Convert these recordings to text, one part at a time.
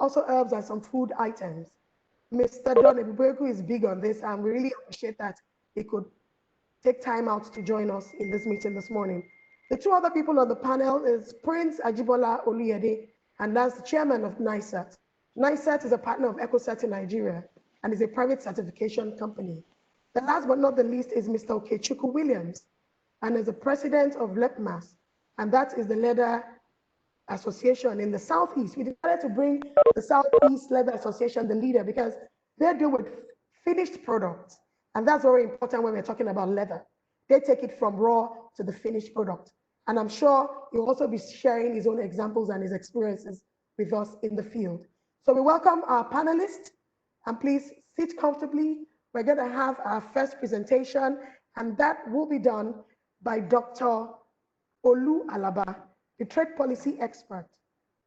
also herbs and some food items. Mr. Don Ebubeku is big on this, and we really appreciate that he could take time out to join us in this meeting this morning. The two other people on the panel is Prince Ajibola Oluyede, and that's the chairman of NICERT. NICERT is a partner of EcoCert in Nigeria and is a private certification company. The last but not the least is Mr. Okechukwu Williams, and is the president of LEPMAS, and that is the leather association in the Southeast. We decided to bring the Southeast Leather Association, the leader, because they deal with finished products. And that's very important when we're talking about leather. They take it from raw to the finished product. And I'm sure he'll also be sharing his own examples and his experiences with us in the field. So we welcome our panelists, and please sit comfortably. We're going to have our first presentation, and that will be done by Dr. Olu Alaba, the trade policy expert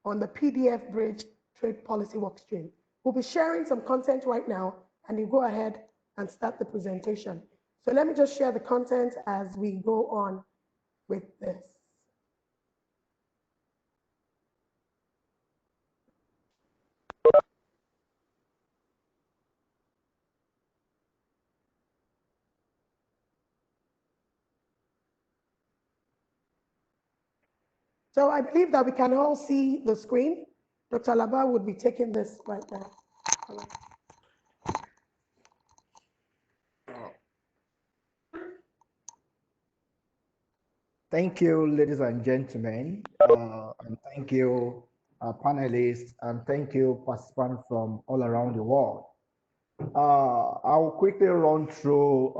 on the PDF Bridge Trade Policy Workstream. We'll be sharing some content right now, and you go ahead and start the presentation. So let me just share the content as we go on with this. So I believe that we can all see the screen. Dr. Alaba would be taking this right now. Thank you, ladies and gentlemen, and thank you, panelists, and thank you, participants from all around the world. I will quickly run through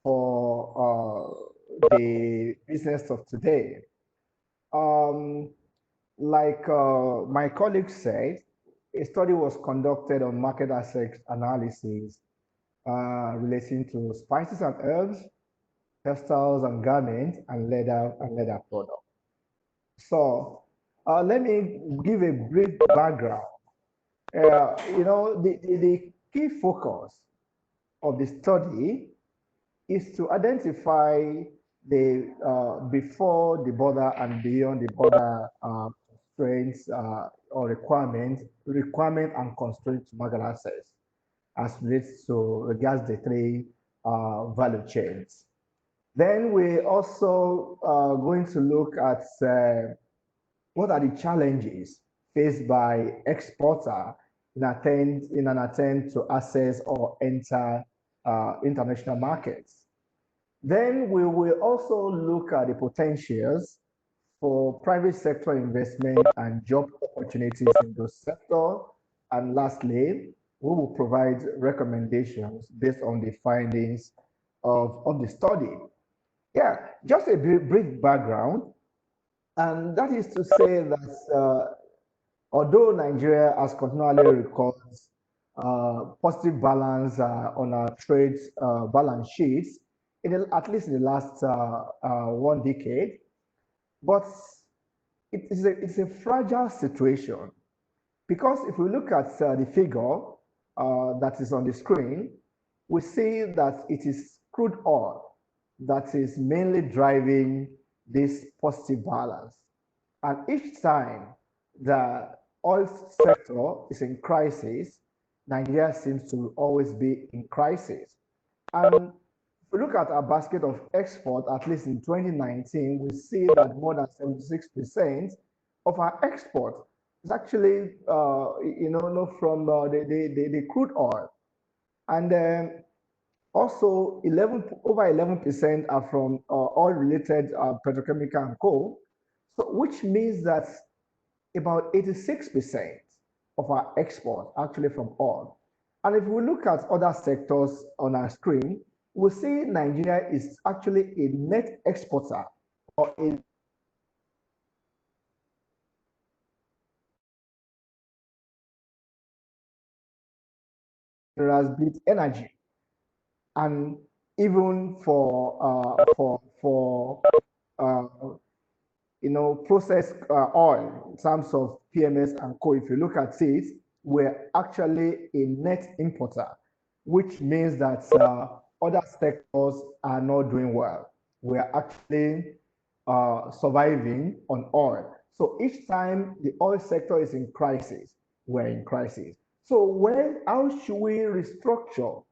for the business of today. Like my colleague said, a study was conducted on market access analysis relating to spices and herbs, textiles and garments, and leather products. So let me give a brief background. The key focus of the study is to identify the before the border and beyond the border constraints or requirement and constraints to market access as relates to regards the three value chains. Then we also going to look at what are the challenges faced by exporter in an attempt to access or enter international markets. Then we will also look at the potentials for private sector investment and job opportunities in those sectors. And lastly, we will provide recommendations based on the findings of the study. Yeah, just a brief background, and that is to say that although Nigeria has continually records positive balance on our trade balance sheets, at least in the last 1 decade, but it's a fragile situation, because if we look at the figure that is on the screen, we see that it is crude oil that is mainly driving this positive balance. And each time the oil sector is in crisis, Nigeria seems to always be in crisis. And if we look at our basket of export, at least in 2019, we see that more than 76% of our export is actually, from the crude oil. And also, over 11% are from oil-related petrochemical and coal, so which means that about 86% of our export actually from oil. And if we look at other sectors on our screen, we see Nigeria is actually a net exporter, or a has been energy, and even for processed oil in terms of PMS and coal. If you look at it, we're actually a net importer, which means that other sectors are not doing well. We are actually surviving on oil. So each time the oil sector is in crisis, we're in crisis. So how should we restructure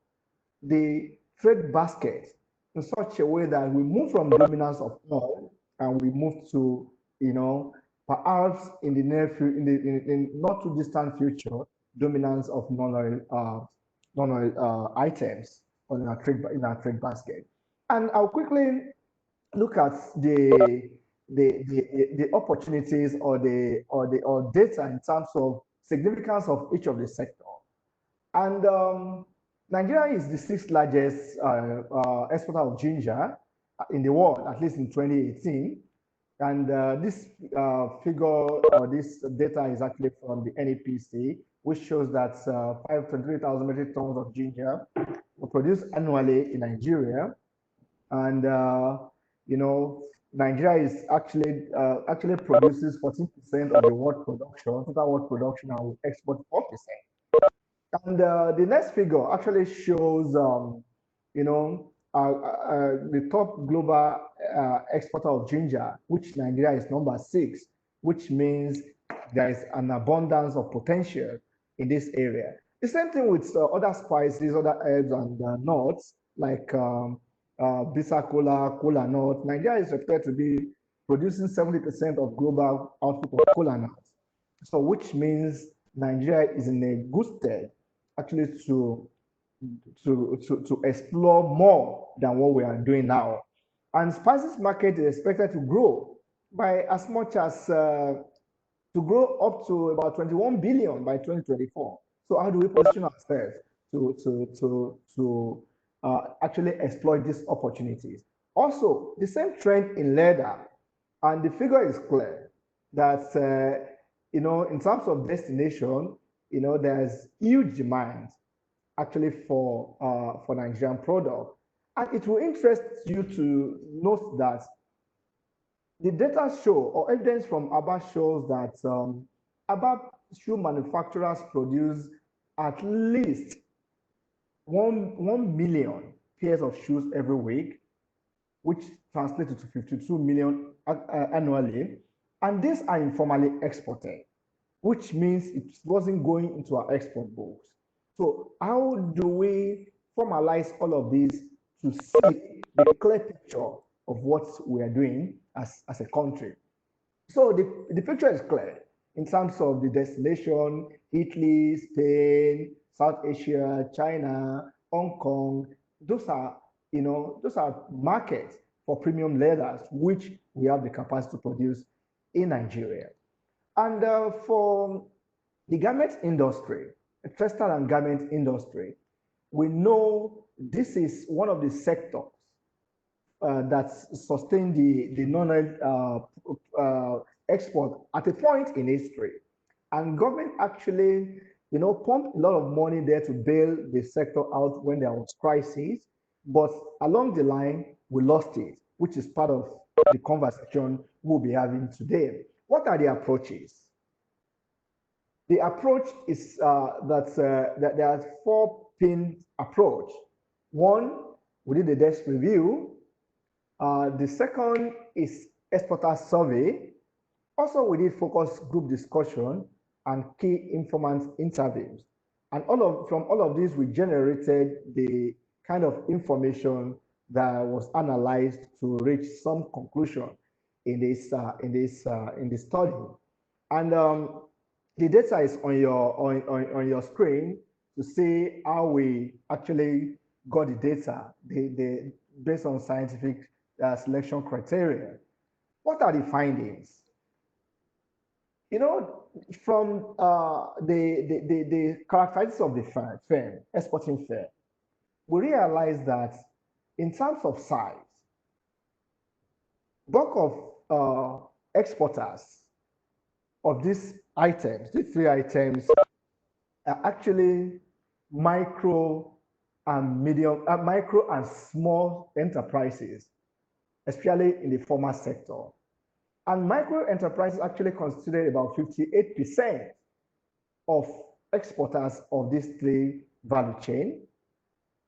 the trade basket in such a way that we move from dominance of oil and we move to, perhaps in the near future, in not too distant future, dominance of non-oil items in our trade basket. And I'll quickly look at the opportunities or data in terms of significance of each of the sector. And Nigeria is the sixth largest exporter of ginger in the world, at least in 2018. And this figure or this data is actually from the NEPC, which shows that 523,000 metric tons of ginger were produced annually in Nigeria. And Nigeria is actually produces 14% of the world production, total world production, and we export 4%. And the next figure actually shows, the top global exporter of ginger, which Nigeria is number 6, which means there is an abundance of potential in this area. The same thing with other spices, other herbs and nuts, like Bisa kola nut. Nigeria is expected to be producing 70% of global output of kola nuts. So which means Nigeria is in a good stead actually to explore more than what we are doing now. And spices market is expected to grow by as much as to grow up to about 21 billion by 2024. So how do we position ourselves to actually exploit these opportunities? Also, the same trend in leather, and the figure is clear that in terms of destination, there's huge demand actually for Nigerian product. And it will interest you to note that the data show or evidence from ABBA shows that ABBA shoe manufacturers produce at least 1 million pairs of shoes every week, which translates to 52 million annually. And these are informally exported, which means it wasn't going into our export books. So how do we formalize all of this to see the clear picture of what we are doing as a country? So the picture is clear in terms of the destination: Italy, Spain, South Asia, China, Hong Kong. Those are markets for premium leathers, which we have the capacity to produce in Nigeria. And for the garment industry, the textile and garment industry, we know this is one of the sectors that sustain the non-oil export at a point in history. And government actually, pumped a lot of money there to bail the sector out when there was crisis. But along the line, we lost it, which is part of the conversation we'll be having today. What are the approaches? The approach is that there are 4-pin approach. One, we did the desk review. The second is exporter survey. Also, we did focus group discussion and key informant interviews. And from all of these, we generated the kind of information that was analyzed to reach some conclusion in this study. And the data is on your screen to see how we actually got the data based on scientific selection criteria. What are the findings? From the characteristics of the firm, exporting firm, we realize that in terms of size, bulk of exporters of these items, these 3 items, are actually micro and small enterprises, especially in the formal sector. And micro enterprises actually consider about 58% of exporters of these 3 value chain.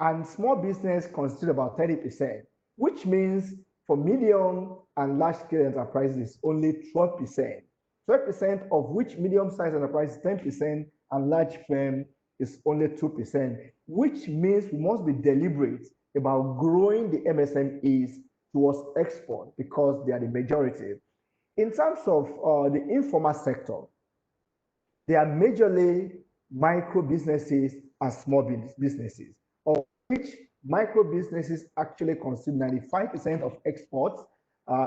and small business constitute about 30%, which means for medium and large scale enterprises, only 12%. 12% of which medium-sized enterprise is 10% and large firm is only 2%, which means we must be deliberate about growing the MSMEs towards export because they are the majority. In terms of the informal sector, there are majorly micro businesses and small businesses, of which micro businesses actually consume 95% of exports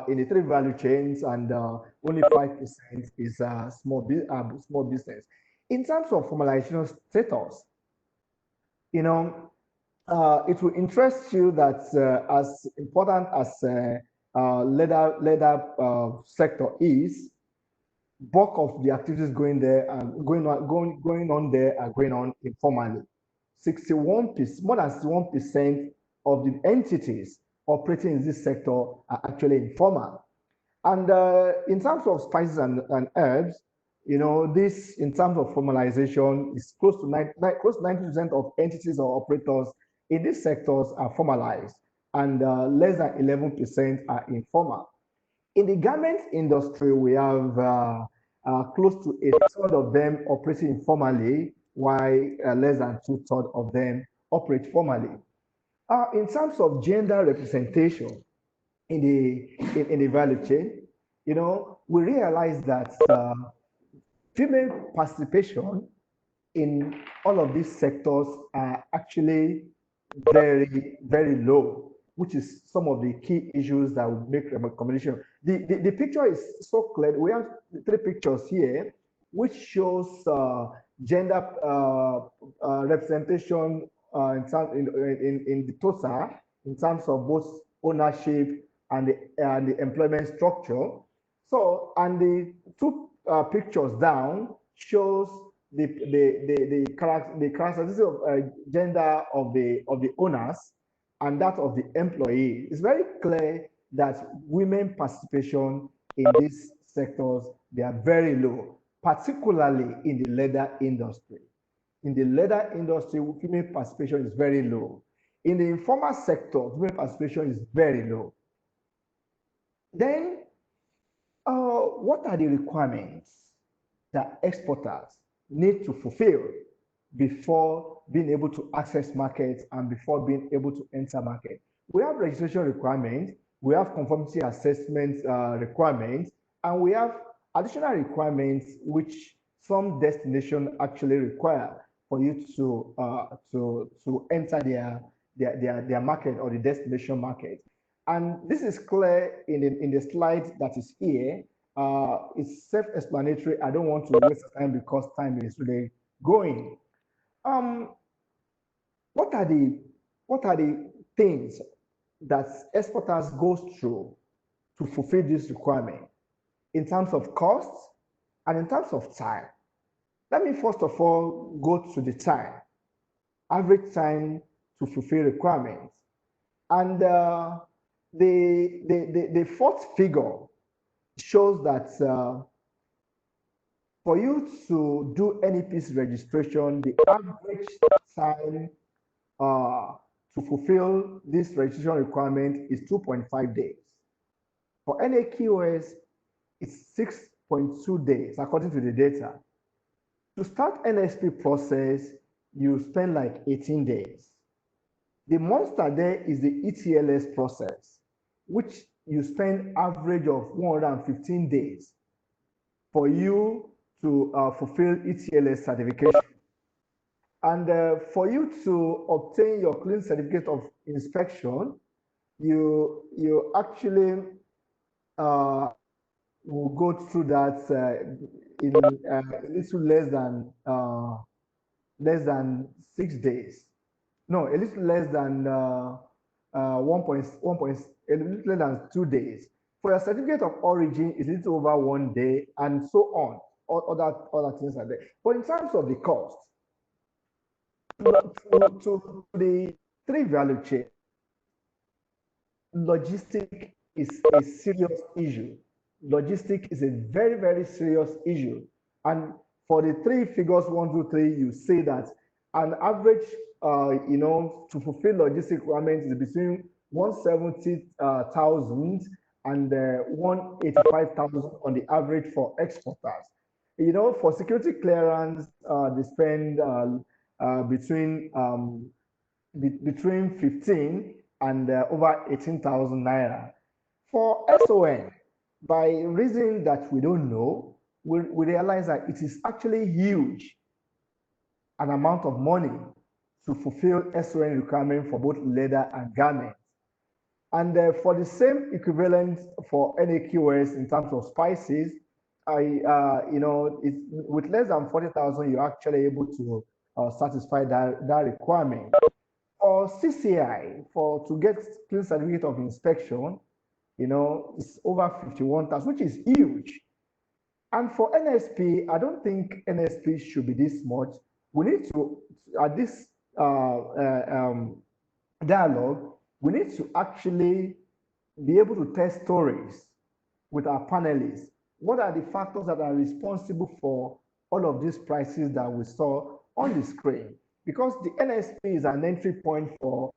in the three value chains, and only 5% is small business. In terms of formalization status, you know, it will interest you that as important as leather sector is, bulk of the activities going there and going on there are going on informally. 61%, more than 61% of the entities operating in this sector are actually informal. And in terms of spices and herbs, you know, this in terms of formalization is close to 90% of entities or operators in these sectors are formalized, and less than 11% are informal. In the garment industry, we have close to a third of them operating informally, while less than two-thirds of them operate formally. In terms of gender representation in the value chain, you know, we realize that female participation in all of these sectors are actually very, very low, which is some of the key issues that would make recommendation. The picture is so clear. We have three pictures here, which shows gender representation in the total, in terms of both ownership and the employment structure. So, and the two pictures down shows the characteristics of gender of the owners and that of the employee. It's very clear that women participation in these sectors, they are very low, particularly in the leather industry. In the leather industry, female participation is very low. In the informal sector, female participation is very low. Then, what are the requirements that exporters need to fulfill before being able to access markets and before being able to enter market? We have registration requirements, we have conformity assessment requirements, and we have additional requirements which some destinations actually require for you to enter their market or the destination market. And this is clear in the slide that is here. It's self-explanatory. I don't want to waste time because time is really going. What are the things that exporters go through to fulfill this requirement in terms of costs and in terms of time? Let me first of all go to the time, average time to fulfill requirements. And the fourth figure shows that for you to do any piece registration, the average time to fulfill this registration requirement is 2.5 days. For NAQS, it's 6.2 days, according to the data. To start NSP process, you spend like 18 days. The monster there is the ETLS process, which you spend average of 115 days for you to fulfill ETLS certification. And for you to obtain your clean certificate of inspection, you actually will go through that in a little less than 6 days. No, a little less than a little less than 2 days. For your certificate of origin, it's a little over 1 day, and so on. Other things are there. But in terms of the cost, to the three value chain, logistic is a serious issue. Logistic is a very, very serious issue. And for the three figures, 1, 2, 3, you see that an average to fulfill logistic requirements is between 170,000 and 185,000 on the average for exporters. For security clearance, they spend between 15 and over 18,000 naira. For SON, by reason that we don't know, we realize that it is actually huge an amount of money to fulfill SON requirement for both leather and garments. And for the same equivalent for NAQS in terms of spices, with less than 40,000, you're actually able to satisfy that requirement. For CCI, to get clean certificate of inspection, it's over 51,000, which is huge. And for NSP, I don't think NSP should be this much. We need to, at this dialogue, we need to actually be able to tell stories with our panelists. What are the factors that are responsible for all of these prices that we saw on the screen? Because the NSP is an entry point for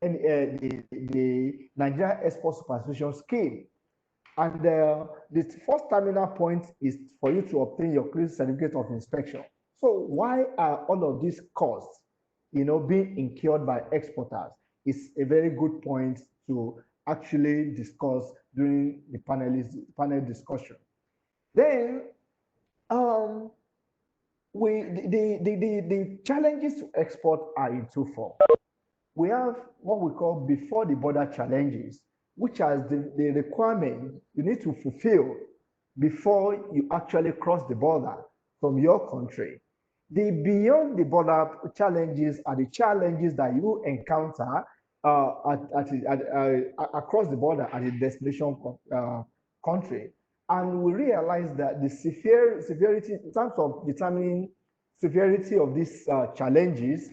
the Nigeria Export Supervision Scheme. And the first terminal point is for you to obtain your clean certificate of inspection. So why are all of these costs, being incurred by exporters? It's a very good point to actually discuss during the panel discussion. Then, the challenges to export are in twofold. We have what we call before the border challenges, which are the requirement you need to fulfill before you actually cross the border from your country. The beyond the border challenges are the challenges that you encounter across the border at the destination country. And we realize that the severity, in terms of determining severity of these challenges,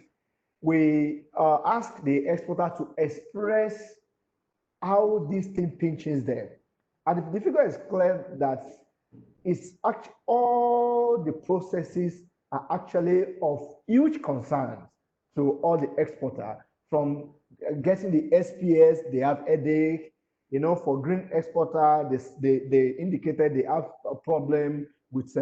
we ask the exporter to express how this thing pinches them. And the figure is clear that it's actually all the processes are actually of huge concern to all the exporter. From getting the SPS, they have headache. For green exporter, they indicated they have a problem with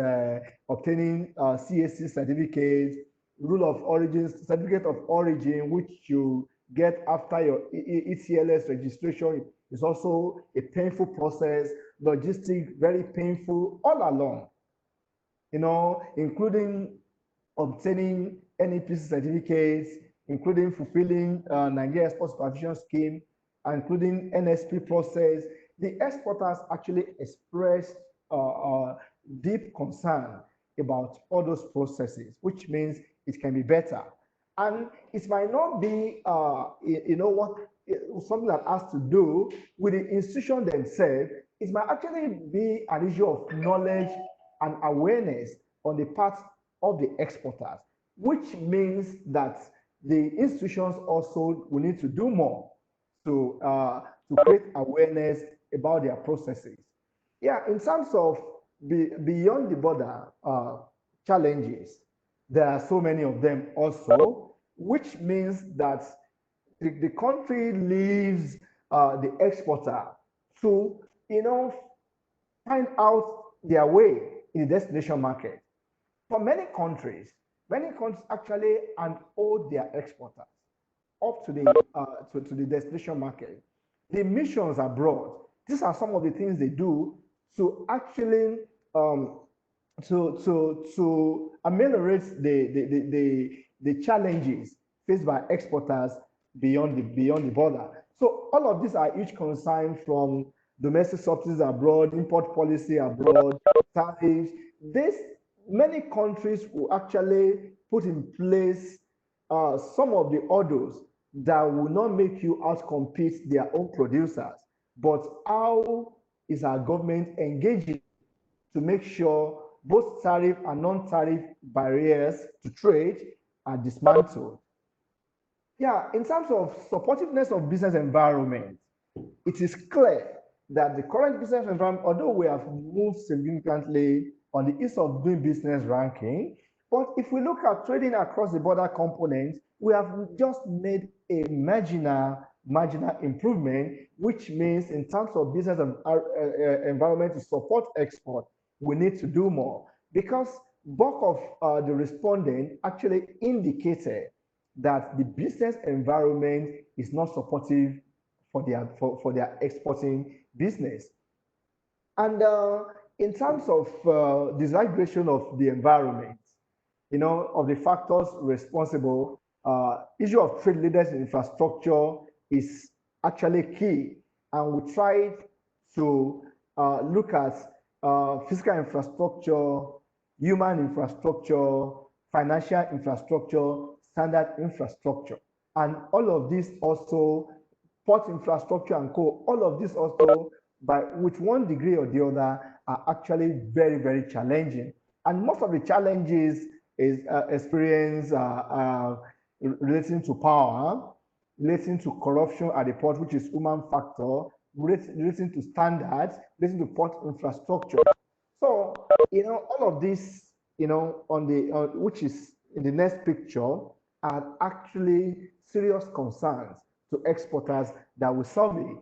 obtaining CAC certificates, rule of origin, certificate of origin, which you get after your ECLS registration, is also a painful process, logistic, very painful all along, including obtaining NEPC certificates, including fulfilling Nigeria Export Supervision Scheme, including NSP process. The exporters actually expressed deep concern about all those processes, which means it can be better. And it might not be, something that has to do with the institution themselves. It might actually be an issue of knowledge and awareness on the part of the exporters, which means that the institutions also will need to do more to create awareness about their processes. Yeah, in terms of beyond the border challenges, there are so many of them also, which means that the country leaves the exporter to, find out their way in the destination market. For many countries actually hold their exporters up to the destination market. The missions abroad, these are some of the things they do to actually to ameliorate the challenges faced by exporters beyond the border. So all of these are each concern, from domestic subsidies abroad, import policy abroad, tariffs. Many countries will actually put in place some of the orders that will not make you outcompete their own producers. But how is our government engaging to make sure both tariff and non-tariff barriers to trade are dismantled? Yeah, in terms of supportiveness of business environment, it is clear that the current business environment, although we have moved significantly on the ease of doing business ranking, but if we look at trading across the border component, we have just made a marginal improvement, which means in terms of business environment to support export, we need to do more, because bulk of the respondent actually indicated that the business environment is not supportive for their exporting business. And in terms of disaggregation of the environment, of the factors responsible, issue of trade leaders infrastructure is actually key. And we tried to look at physical infrastructure, human infrastructure, financial infrastructure, standard infrastructure. And all of this also, port infrastructure and co, all of this also, with one degree or the other, are actually very, very challenging. And most of the challenges is experience relating to power, relating to corruption at the port, which is human factor, relating to standards, relating to port infrastructure. So, all of this, which is in the next picture, are actually serious concerns to exporters that we survey.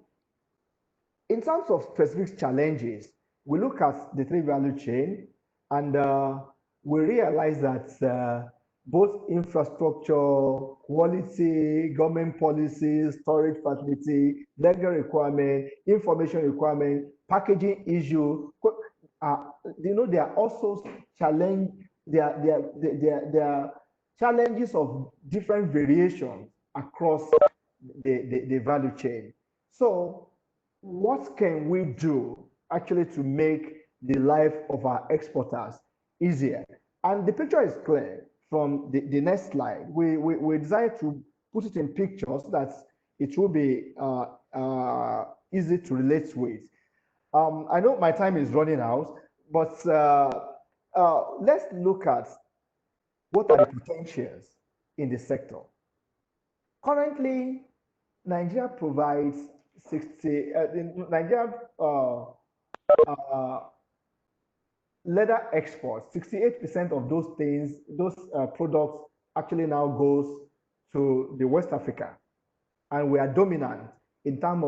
In terms of specific challenges, we look at the trade value chain, and we realize that both infrastructure, quality, government policies, storage facility, legal requirement, information requirement, packaging issue, there are also there are challenges of different variations across the value chain. So what can we do actually to make the life of our exporters easier? And the picture is clear from the next slide. We decided to put it in pictures so that it will be easy to relate with. I know my time is running out, but let's look at what are the potentials in the sector. Currently, Nigeria provides 60, Nigeria leather exports, 68% of those things, those products actually now goes to the West Africa. And we are dominant in terms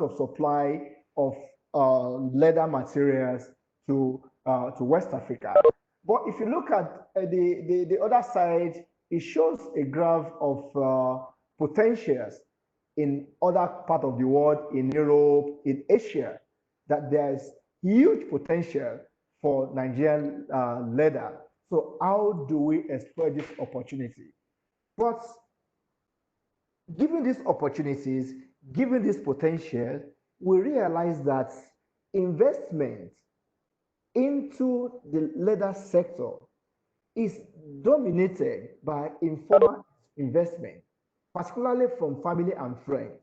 of supply of leather materials to West Africa. But if you look at the other side, it shows a graph of potentials in other parts of the world, in Europe, in Asia, that there's huge potential for Nigerian leather. So how do we exploit this opportunity? But given these opportunities, given this potential, we realize that investment into the leather sector is dominated by informal investment, particularly from family and friends.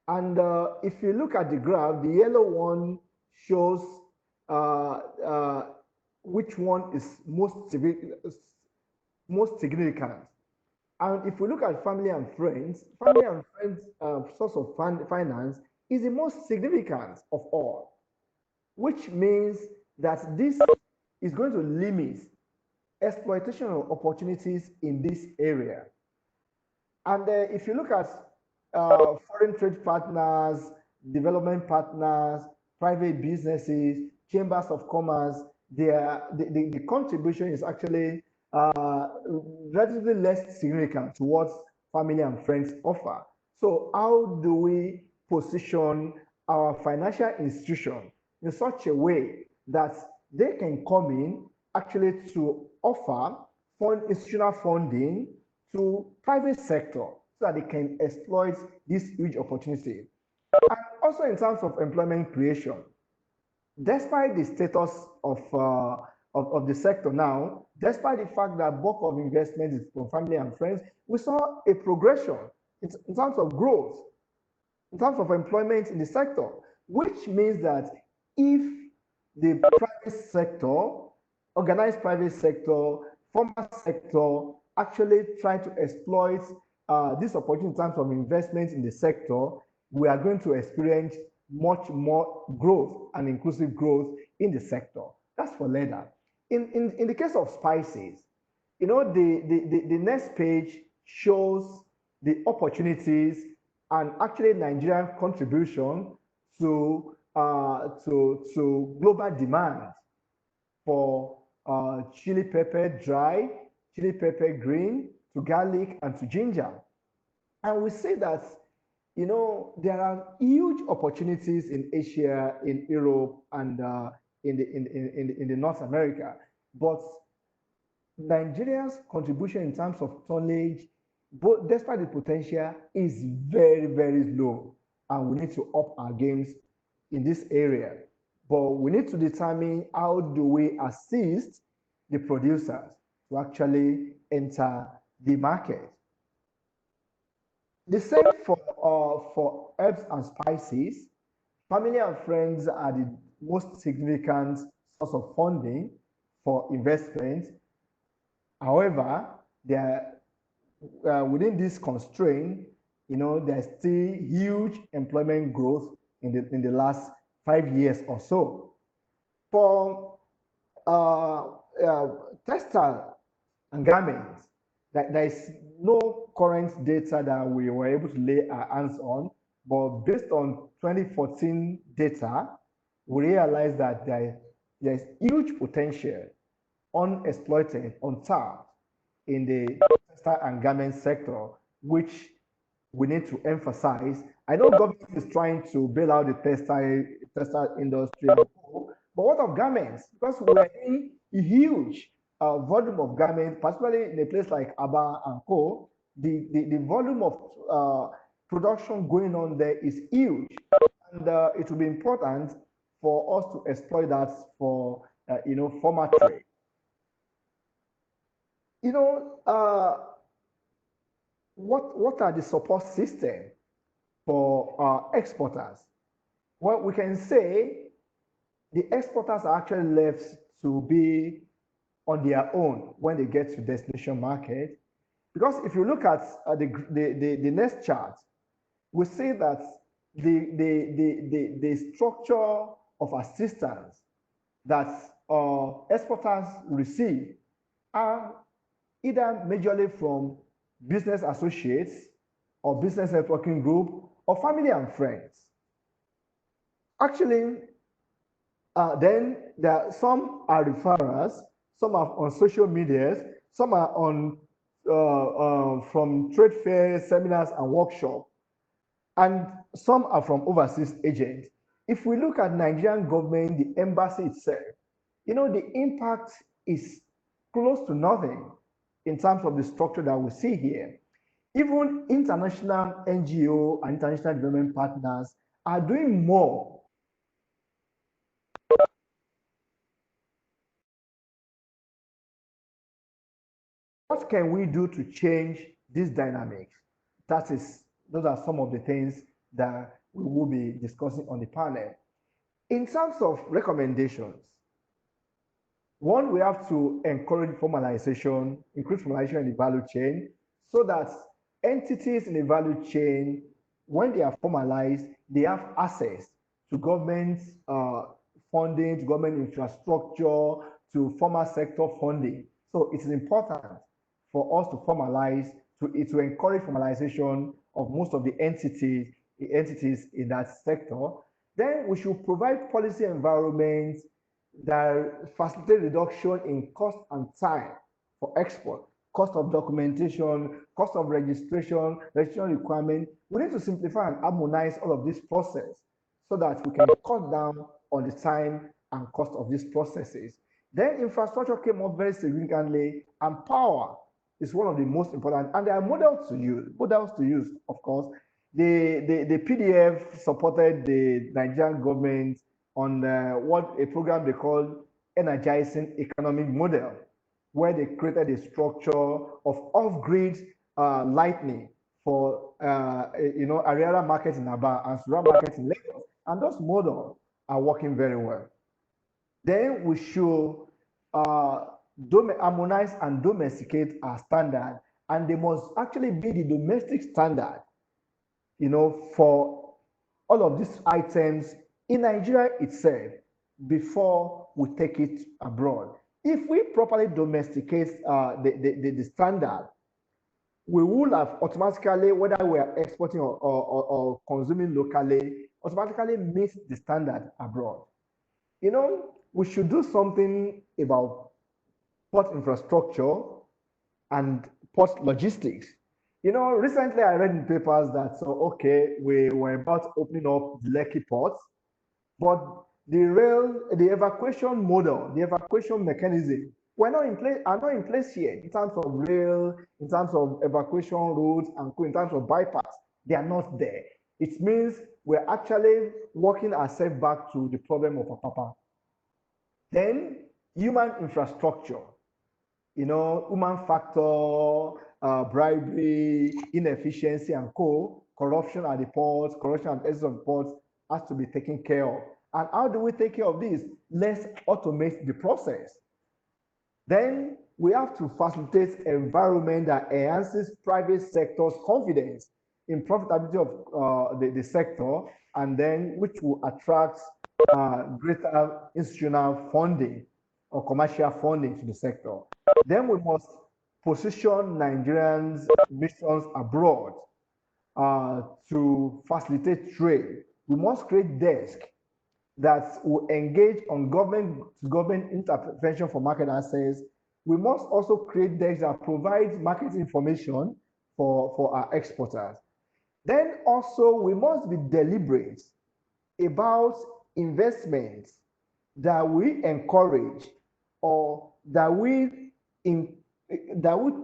And if you look at the graph, the yellow one shows which one is most significant. And if we look at family and friends source of finance is the most significant of all, which means that this is going to limit exploitation of opportunities in this area. And if you look at foreign trade partners, development partners, private businesses, chambers of commerce, the contribution is actually relatively less significant to what family and friends offer. So how do we position our financial institution in such a way that they can come in actually to offer institutional funding to private sector so that they can exploit this huge opportunity? And also in terms of employment creation, despite the status of the sector now, despite the fact that bulk of investment is from family and friends, we saw a progression in terms of growth, in terms of employment in the sector, which means that if the private sector, organized private sector, formal sector actually try to exploit this opportunity in terms of investment in the sector, we are going to experience much more growth and inclusive growth in the sector. That's for leather. In the case of spices, the next page shows the opportunities and actually Nigerian contribution to global demand for chili pepper dry, chili pepper green, to garlic and to ginger. And we say that, there are huge opportunities in Asia, in Europe, and in the North America. But Nigeria's contribution in terms of tonnage, but despite the potential, is very, very low. And we need to up our games in this area. But we need to determine how do we assist the producers to actually enter the market. The same for herbs and spices. Family and friends are the most significant source of funding for investment. However, within this constraint, there's still huge employment growth in the last 5 years or so. For textile and garments, there is no current data that we were able to lay our hands on, but based on 2014 data, we realized that there's huge potential unexploited, untapped in the textile and garment sector, which we need to emphasize. I know government is trying to bail out the textile industry, but what of garments? Because we're in a huge volume of garments, particularly in a place like Aba and Co. The volume of production going on there is huge, and it will be important for us to exploit that for formal trade. What are the support system for exporters? Well, we can say the exporters are actually left to be on their own when they get to destination market. Because if you look at the next chart, we see that the structure of assistance that exporters receive are either majorly from business associates or business networking group or family and friends. Actually, then some are referrals, some are on social media, some are on from trade fairs, seminars, and workshops, and some are from overseas agents. If we look at Nigerian government, the embassy itself, the impact is close to nothing in terms of the structure that we see here. Even international NGO and international development partners are doing more. What can we do to change this dynamic? Those are some of the things that we will be discussing on the panel. In terms of recommendations, one, we have to encourage formalization, increase formalization in the value chain, so that entities in the value chain, when they are formalized, they have access to government funding, to government infrastructure, to formal sector funding. So it is important for us to formalize, to encourage formalization of most of the entities in that sector. Then we should provide policy environments that facilitate reduction in cost and time for export, cost of documentation, cost of registration requirement. We need to simplify and harmonize all of this process so that we can cut down on the time and cost of these processes. Then infrastructure came up very significantly, and power is one of the most important, and there are models to use, of course. The PDF supported the Nigerian government on a program they call Energizing Economic Model, where they created a structure of off-grid lightning for Ariara markets in Aba and Sura markets in Lagos, and those models are working very well. Then we should harmonize and domesticate our standard, and they must actually be the domestic standard, for all of these items in Nigeria itself before we take it abroad. If we properly domesticate the standard, we will have automatically, whether we are exporting or consuming locally, automatically meet the standard abroad. You know, we should do something about port infrastructure and port logistics. You know, recently I read in papers that, so okay, we were about opening up the Lekki ports, but the evacuation model, the evacuation mechanism, are not in place here in terms of rail, in terms of evacuation routes, and in terms of bypass. They are not there. It means we're actually walking ourselves back to the problem of Apapa. Then human infrastructure, you know, human factor, bribery, inefficiency, and corruption at the ports, corruption at the exit of the ports has to be taken care of. And how do we take care of this? Let's automate the process. Then we have to facilitate environment that enhances private sector's confidence in profitability of the sector, and then which will attract greater institutional funding or commercial funding to the sector. Then we must position Nigerians' missions abroad to facilitate trade. We must create desks that will engage on government intervention for market access. We must also create desks that provide market information for our exporters. Then also we must be deliberate about investments that we encourage or that we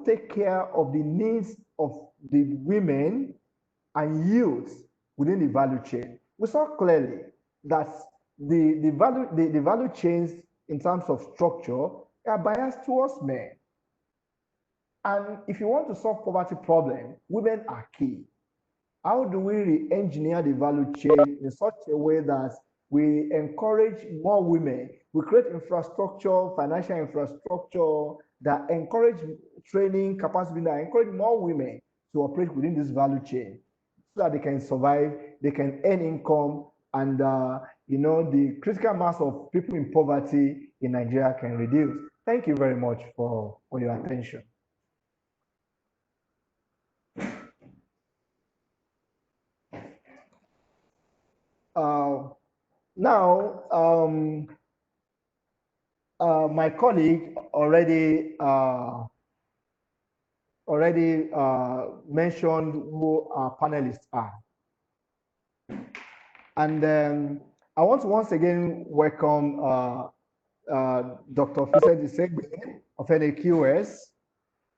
take care of the needs of the women and youth within the value chain. We saw clearly that the value chains in terms of structure are biased towards men. And if you want to solve poverty problem, women are key. How do we re-engineer the value chain in such a way that we encourage more women? We create infrastructure, financial infrastructure that encourage training, capacity, that encourage more women to operate within this value chain so that they can survive, they can earn income, and you know, the critical mass of people in poverty in Nigeria can reduce. Thank you very much for your attention. Now, my colleague already mentioned who our panelists are. And I want to once again welcome Dr. Vincent Isegbe of NAQS.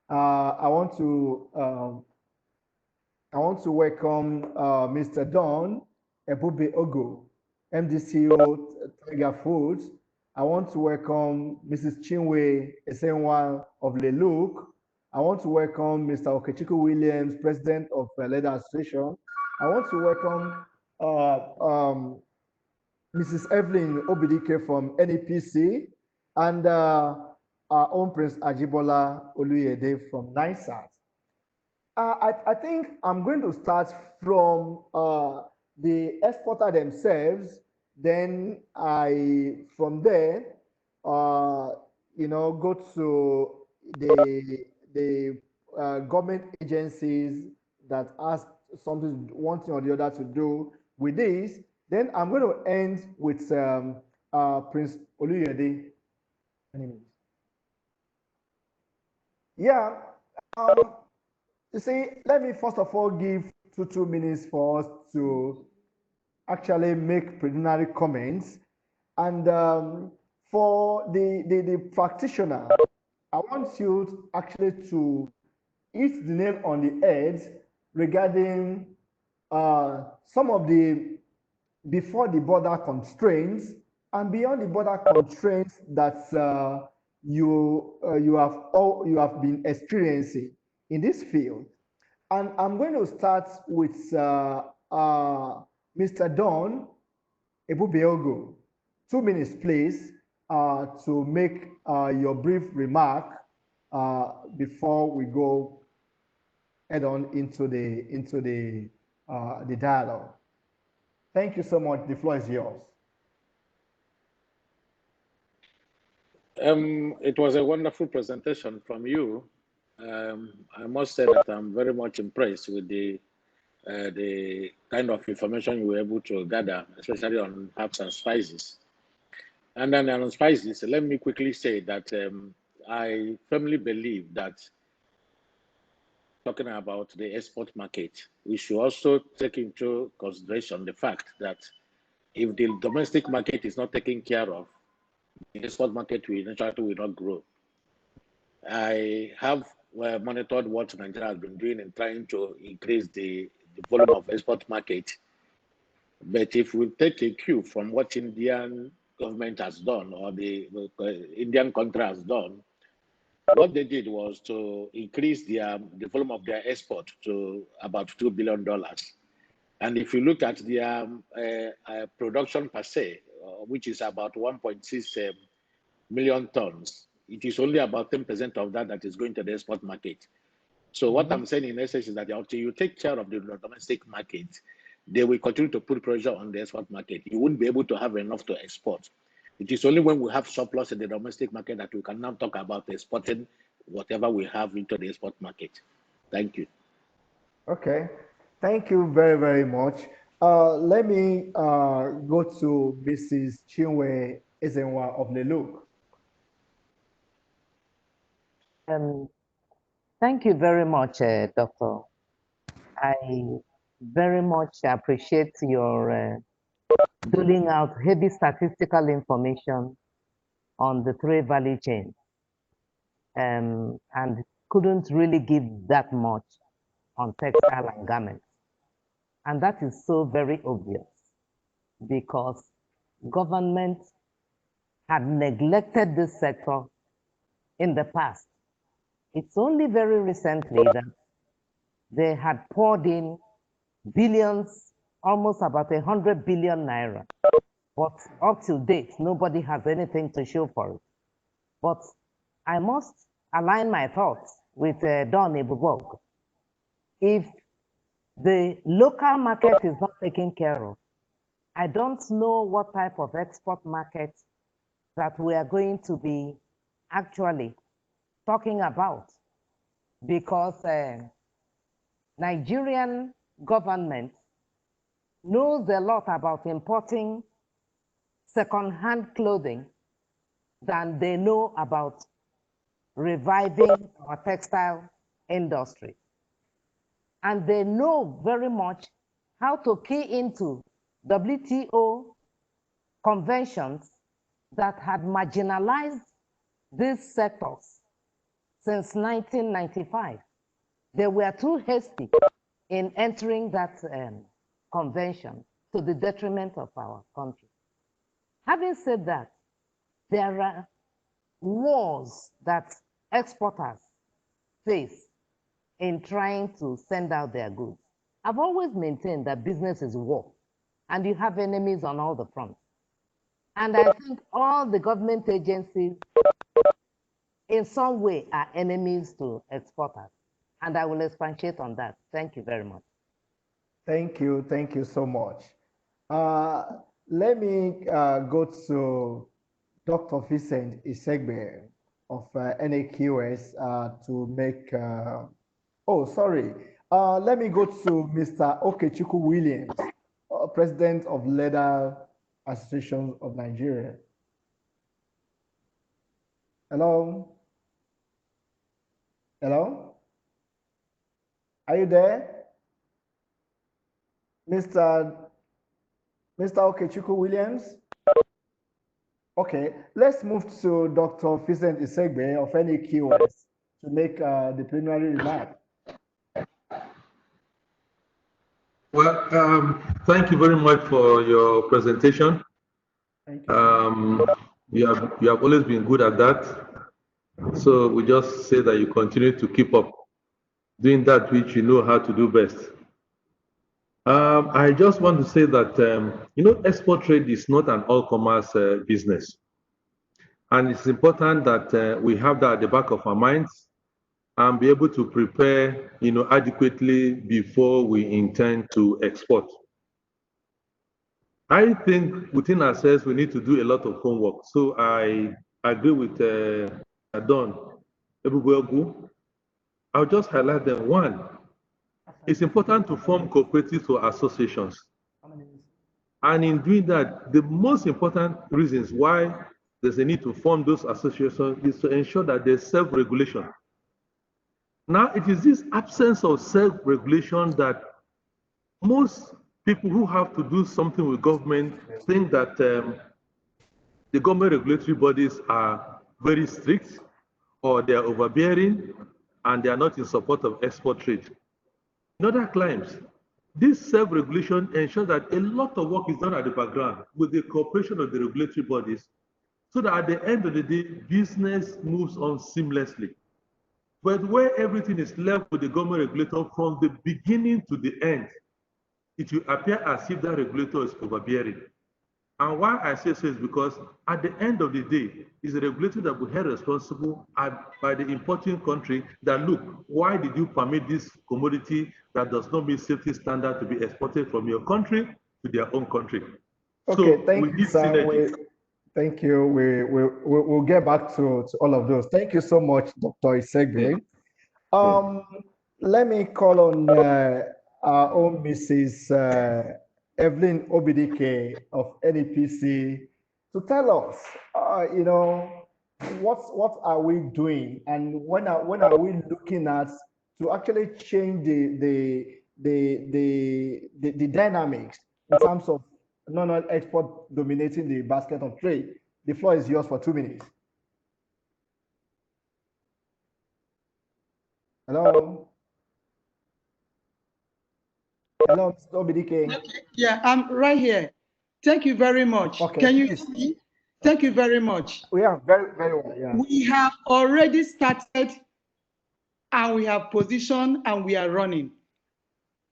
I want to welcome Mr. Don Ebube Ogo, MDCO Tiger Foods. I want to welcome Mrs. Chinwe Esenwa of Leluk. I want to welcome Mr. Okechukwu Williams, President of Leather Association. I want to welcome Mrs. Evelyn Obidike from NEPC, and our own Prince Ajibola Oluyede from NISAT. I think I'm going to start from the exporter themselves. Then from there, you know, go to the government agencies that ask something, one thing or the other to do with this. Then I'm going to end with Prince Oluyede. Yeah. You see, let me first of all give 2 minutes for us to actually make preliminary comments. And for the practitioner, I want you actually to hit the nail on the head regarding some of the before the border constraints and beyond the border constraints that you have been experiencing in this field. And I'm going to start with Mr. Don Ebubeogo. 2 minutes, please, to make your brief remark before we go head on into the dialogue. Thank you so much. The floor is yours. It was a wonderful presentation from you. I must say that I'm very much impressed with the kind of information you were able to gather, especially on herbs and spices. And then on spices, let me quickly say that I firmly believe that talking about the export market, we should also take into consideration the fact that if the domestic market is not taken care of, the export market will naturally will not grow. I have monitored what Nigeria has been doing in trying to increase the volume of export market. But if we take a cue from what Indian government has done or the Indian country has done, what they did was to increase the volume of their export to about $2 billion. And if you look at their production per se, which is about 1.6 million tons, it is only about 10% of that that is going to the export market. So what I'm saying in essence is that until you take care of the domestic market, they will continue to put pressure on the export market. You won't be able to have enough to export. It is only when we have surplus in the domestic market that we can now talk about exporting whatever we have into the export market. Thank you. Okay, thank you very, very much. Let me go to Mrs. Chinwe Ezenwa of Leluk. Thank you very much, Doctor. I very much appreciate your doling out heavy statistical information on the trade value chain, and couldn't really give that much on textile and garments. And that is so very obvious because government had neglected this sector in the past. It's only very recently that they had poured in billions, almost about 100 billion naira. But up to date, nobody has anything to show for it. But I must align my thoughts with Don Ibubog. If the local market is not taken care of, I don't know what type of export market that we are going to be actually talking about, because Nigerian government knows a lot about importing second-hand clothing than they know about reviving our textile industry. And they know very much how to key into WTO conventions that had marginalized these sectors since 1995. They were too hasty in entering that convention to the detriment of our country. Having said that, there are wars that exporters face in trying to send out their goods. I've always maintained that business is war, and you have enemies on all the fronts. And I think all the government agencies in some way are enemies to exporters. And I will expatiate on that. Thank you very much. Thank you so much. Let me go to Dr. Vincent Isegbe of NAQS to make, oh, sorry. Let me go to Mr. Okechukwu Williams, President of Leather Association of Nigeria. Hello? Hello? Are you there? Mr. Okechukwu Williams? Okay, let's move to Dr. Vincent Isegbe of NAQS to make the preliminary remark. Well, thank you very much for your presentation. Thank you. You have always been good at that. So we just say that you continue to keep up doing that which you know how to do best. I just want to say that, export trade is not an all-commerce business. And it's important that we have that at the back of our minds and be able to prepare, adequately before we intend to export. I think within ourselves, we need to do a lot of homework. So I agree with Don Ebubuegu I'll just highlight them. One, it's important to form cooperatives or associations. And in doing that, the most important reasons why there's a need to form those associations is to ensure that there's self-regulation. Now, it is this absence of self-regulation that most people who have to do something with government think that the government regulatory bodies are very strict, or they are overbearing, and they are not in support of export trade. In other climes, this self-regulation ensures that a lot of work is done at the background with the cooperation of the regulatory bodies, so that at the end of the day, business moves on seamlessly. But where everything is left with the government regulator from the beginning to the end, it will appear as if that regulator is overbearing. And why I say so is because at the end of the day, it's the regulator that will be held responsible by the importing country that, look, why did you permit this commodity that does not meet safety standard to be exported from your country to their own country? Okay, So thank you, sir. Thank you. We'll get back to all of those. Thank you so much, Dr. Isegbe. Let me call on our own Mrs. Evelyn Obidike of NEPC to tell us, what are we doing, and when are we looking at to actually change the dynamics in terms of non-oil export dominating the basket of trade? The floor is yours for 2 minutes. Hello. Hello, Mr. Obidike. Yeah, I'm right here. Thank you very much. Okay, can you please. hear me? Thank you very much. We are very well. Yeah. We have already started, and we have positioned, and we are running.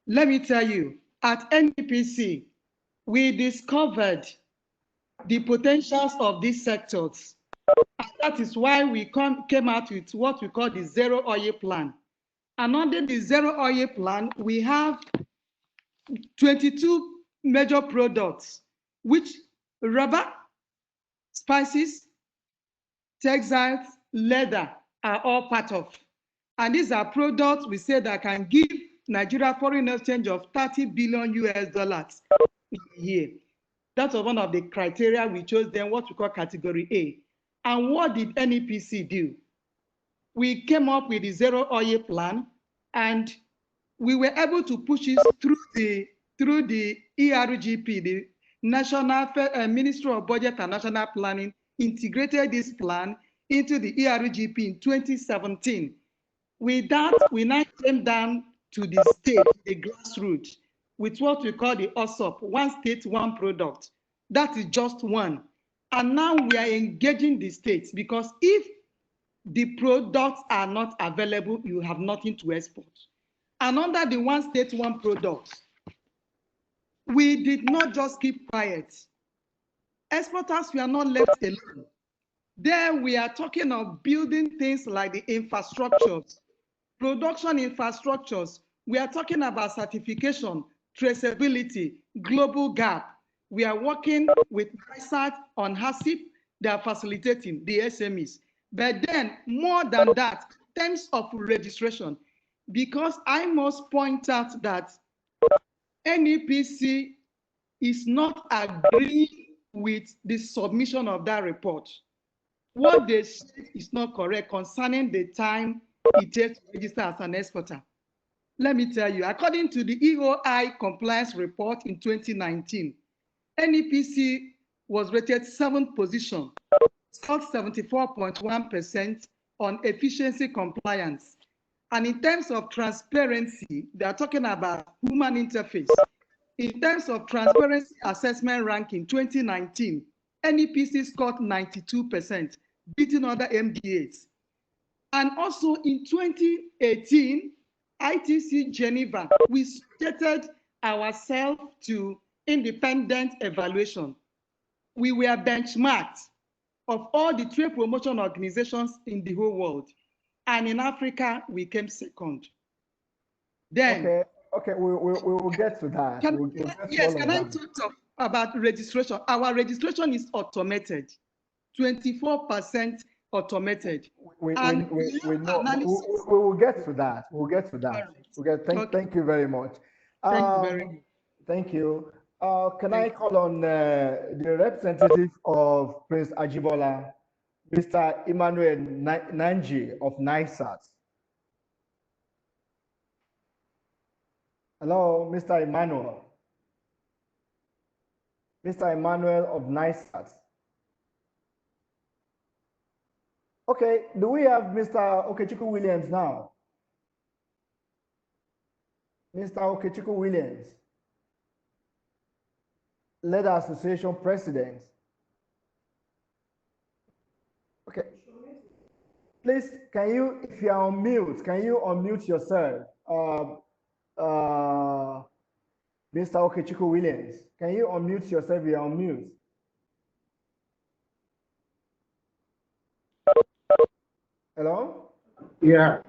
Let me tell you, at NEPC, we discovered the potentials of these sectors. And that is why we came out with what we call the Zero Oil Plan. And under the Zero Oil Plan, we have 22 major products, which rubber, spices, textiles, leather are all part of. And these are products we say that can give Nigeria foreign exchange of 30 billion US dollars in a year. That was one of the criteria we chose then, what we call category A. And what did NEPC do? We came up with the Zero Oil Plan, and we were able to push it through the ERGP, the National Ministry of Budget and National Planning, integrated this plan into the ERGP in 2017. With that, we now came down to the state, the grassroots, with what we call the OSOP, one state, one product. That is just one. And now we are engaging the states, because if the products are not available, you have nothing to export. And under the one state, one product, we did not just keep quiet. Exporters were not left alone. There we are talking of building things like the infrastructures, production infrastructures. We are talking about certification, traceability, global gap. We are working with research on HACCP. They are facilitating the SMEs. But then more than that, in terms of registration, because I must point out that NEPC is not agreeing with the submission of that report. What they said is not correct concerning the time it takes to register as an exporter. Let me tell you, according to the EOI compliance report in 2019, NEPC was rated 7th position, scored 74.1% on efficiency compliance. And in terms of transparency, they are talking about human interface. In terms of transparency assessment ranking 2019, NEPC scored 92%, beating other MDAs. And also in 2018, ITC Geneva, we subjected ourselves to independent evaluation. We were benchmarked of all the trade promotion organizations in the whole world. And in Africa, we came second. Then, okay, we will get to that. Can I talk about registration? Our registration is automated. 24% automated. We And know. analysis. We will get to that. We'll get to that. Okay. Thank you very much. Thank you very much. Thank you. Can I Thank call on the representative of Prince Ajibola, Mr. Emmanuel Nanji of NISAT? Hello, Mr. Emmanuel. Mr. Emmanuel of NISAT. Okay, do we have Mr. Okechukwu Williams now? Mr. Okechukwu Williams, Leather Association President. Okay. Please, can you, if you are on mute, can you unmute yourself? Mr. Okechukwu Williams, can you unmute yourself if you are on mute? Hello? Yeah.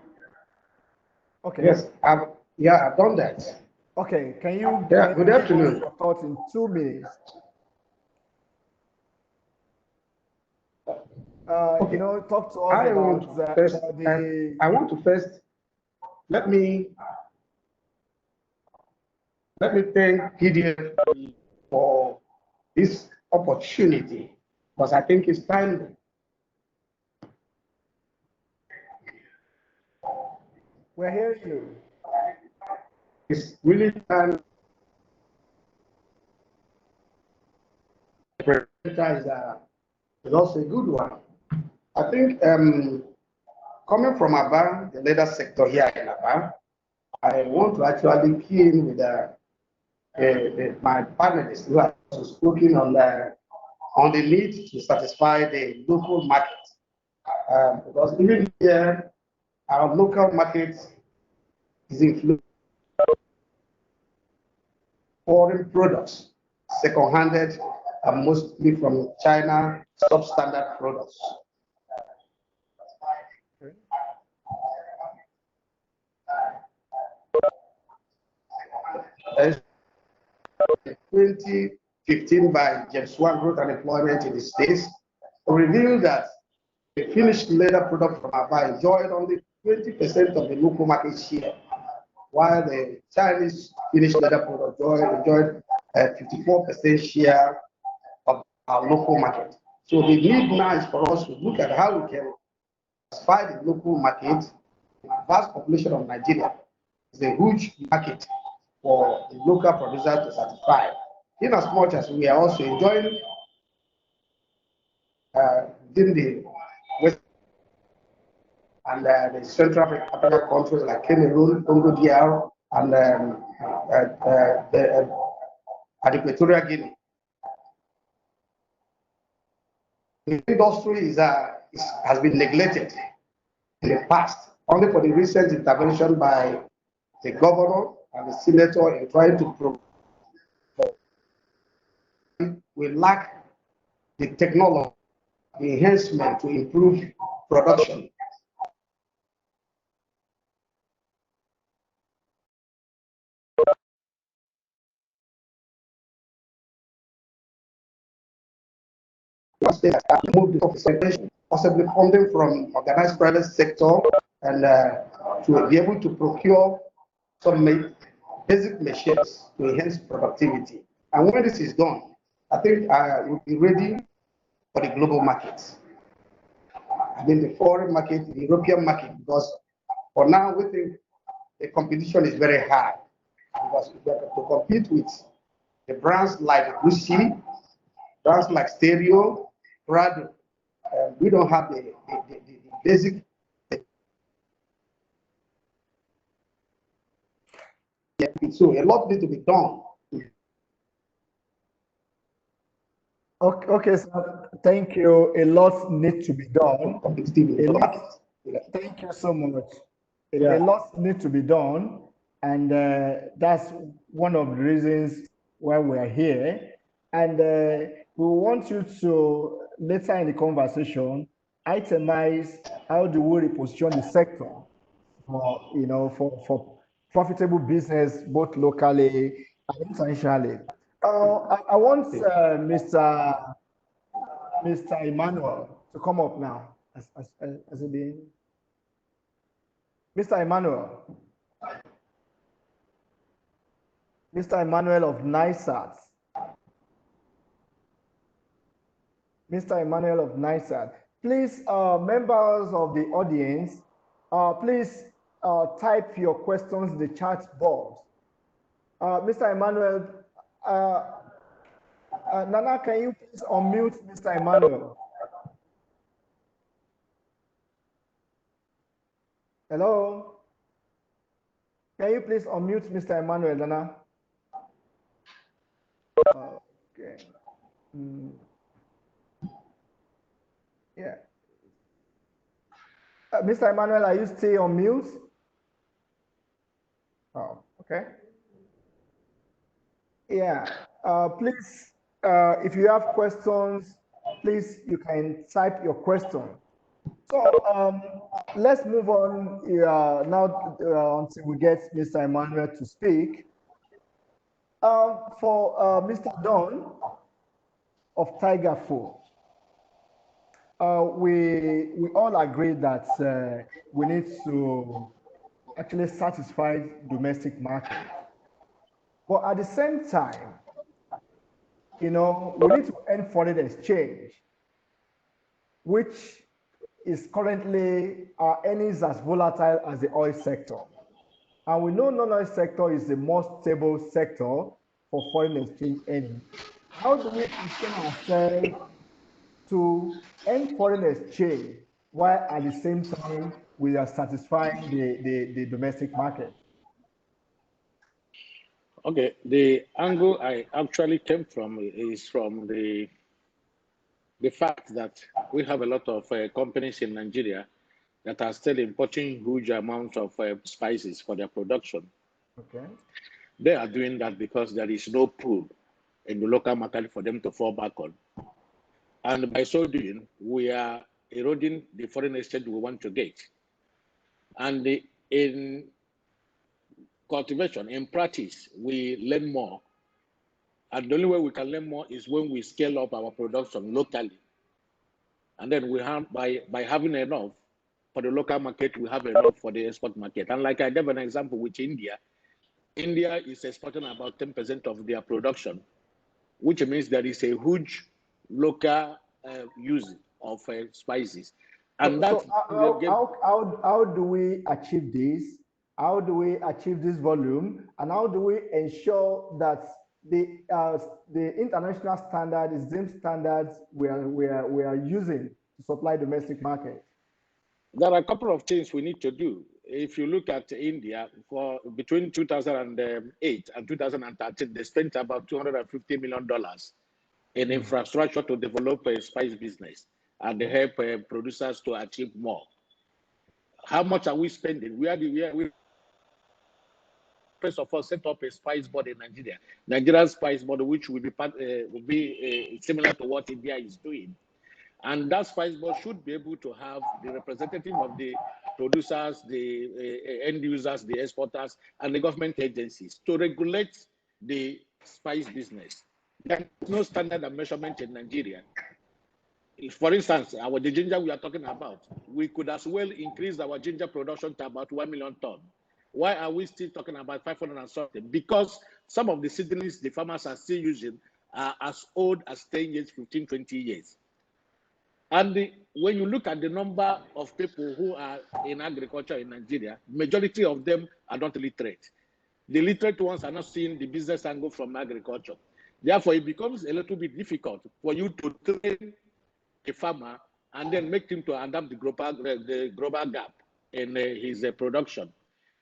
Okay. Yes, I've done that. Okay, can you good afternoon. give us your thoughts in 2 minutes? Okay. You know, talk to us about the... I want to first, let me thank PDF for this opportunity, because I think it's timely. We're hearing you. It's really time. Is also a good one. I think coming from Aba, the leather sector here in Aba, I want to actually key in with my panelists who have spoken on the need to satisfy the local market. Because even here, our local market is influenced foreign products, second-handed, and mostly from China, substandard products. As 2015 by James Wan Growth and Employment in the States revealed that the finished leather product from Aba enjoyed only 20% of the local market share, while the Chinese finished leather product enjoyed a 54% share of our local market. So the need now is for us to look at how we can satisfy the local market. The vast population of Nigeria is a huge market for the local producers to satisfy. In as much as we are also enjoying within the West and the Central African countries like Cameroon, Congo DR, and Equatorial Guinea. The industry has been neglected in the past, only for the recent intervention by the governor and the senator in trying to prove we lack the technology, the enhancement to improve production. Move the concentration, possibly funding from organized private sector, and to be able to procure some basic machines to enhance productivity. And when this is done, I think we'll be ready for the global markets. I mean the foreign market, the European market, because for now we think the competition is very high. Because we have to compete with the brands like Gucci, brands like Stereo, Prado. We don't have the basic. So a lot needs to be done. Okay, sir. Thank you. A lot needs to be done. Thank you so much. A lot needs to be done, and that's one of the reasons why we're here. And we want you to, later in the conversation, itemize how do we reposition the sector for profitable business, both locally and internationally. I want Mr. Emmanuel to come up now. Has it been? Mr. Emmanuel. Mr. Emmanuel of NISAT. Mr. Emmanuel of NISAT. Please, members of the audience, please type your questions in the chat box. Mr. Emmanuel, Nana, can you please unmute Mr. Emmanuel? Hello? Can you please unmute Mr. Emmanuel, Nana? Okay. Yeah. Mr. Emmanuel, are you still on mute? Oh, okay. Yeah. Please, if you have questions, please, you can type your question. So let's move on now until we get Mr. Emmanuel to speak. For Mr. Don of Tiger Food, we all agree that we need to actually satisfy domestic market. But at the same time, we need to end foreign exchange, which is currently our earnings as volatile as the oil sector. And we know non-oil sector is the most stable sector for foreign exchange earnings. How do we position ourselves to end foreign exchange while at the same time we are satisfying the domestic market? Okay, the angle I actually came from is from the fact that we have a lot of companies in Nigeria that are still importing huge amounts of spices for their production. Okay. They are doing that because there is no pool in the local market for them to fall back on. And by so doing, we are eroding the foreign exchange we want to get. And in cultivation, in practice, we learn more. And the only way we can learn more is when we scale up our production locally. And then we have, by having enough for the local market, we have enough for the export market. And like I gave an example with India, India is exporting about 10% of their production, which means there is a huge local use of spices. And so how do we achieve this? How do we achieve this volume? And how do we ensure that the international standard is the same standards we are using to supply domestic market? There are a couple of things we need to do. If you look at India, for between 2008 and 2013, they spent about $250 million in infrastructure to develop a spice business and they help producers to achieve more. How much are we spending? We first of all set up a spice board in Nigeria, Nigerian spice board, which will be similar to what India is doing. And that spice board should be able to have the representative of the producers, the end users, the exporters, and the government agencies to regulate the spice business. There is no standard and measurement in Nigeria. For instance, the ginger we are talking about, we could as well increase our ginger production to about 1 million tons. Why are we still talking about 500 and something? Because some of the seedlings the farmers are still using are as old as 10 years, 15, 20 years. And when you look at the number of people who are in agriculture in Nigeria, majority of them are not literate. The literate ones are not seeing the business angle from agriculture. Therefore, it becomes a little bit difficult for you to train a farmer and then make him to adapt the global gap in his production.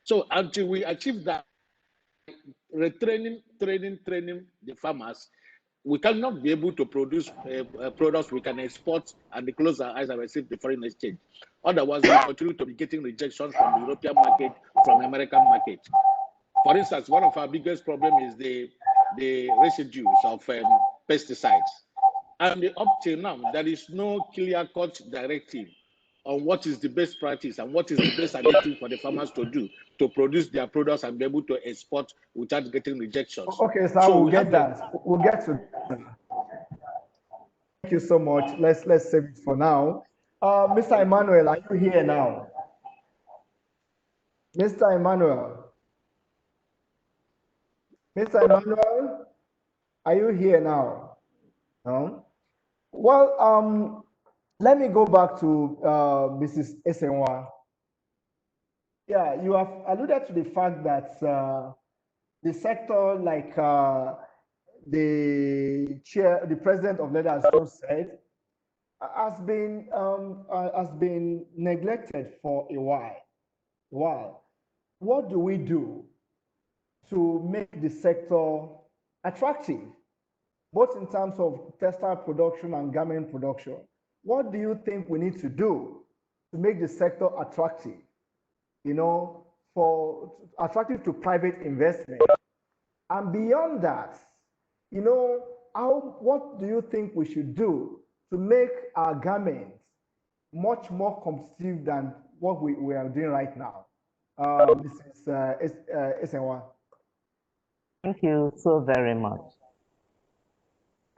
So until we achieve that, training the farmers, we cannot be able to produce products we can export and close our eyes and receive the foreign exchange. Otherwise, we continue to be getting rejections from the European market, from the American market. For instance, one of our biggest problems is the residues of pesticides. And up till now, there is no clear-cut directive on what is the best practice and what is the best additive for the farmers to do to produce their products and be able to export without getting rejections. Okay, so we'll get that. We'll get to that. Thank you so much. Let's save it for now. Mr. Emmanuel, are you here now? Mr. Emmanuel. Mr. Emmanuel, are you here now? No? Well, let me go back to Mrs. Esenwa. Yeah, you have alluded to the fact that the sector, like the president of Leather has just said, has been neglected for a while. What do we do to make the sector attractive, both in terms of textile production and garment production? What do you think we need to do to make the sector attractive, for attractive to private investment? And beyond that, what do you think we should do to make our garments much more competitive than what we are doing right now? This is Esenwa. Thank you so very much.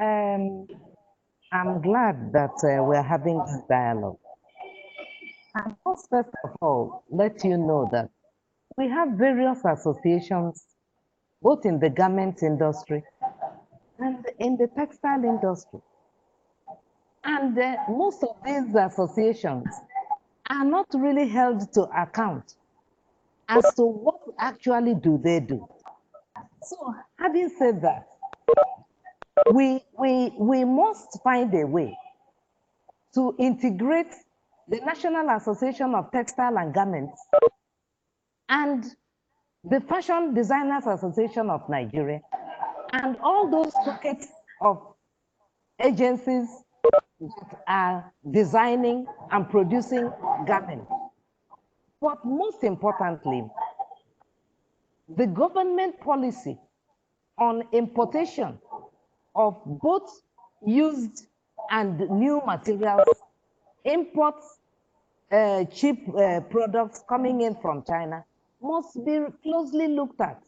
I'm glad that we're having this dialogue. And first of all, let you know that we have various associations, both in the garment industry and in the textile industry. And most of these associations are not really held to account as to what actually do they do. So having said that, we must find a way to integrate the National Association of Textile and Garments and the Fashion Designers Association of Nigeria and all those pockets of agencies that are designing and producing garments. But most importantly, the government policy on importation of both used and new materials, imports, cheap products coming in from China must be closely looked at.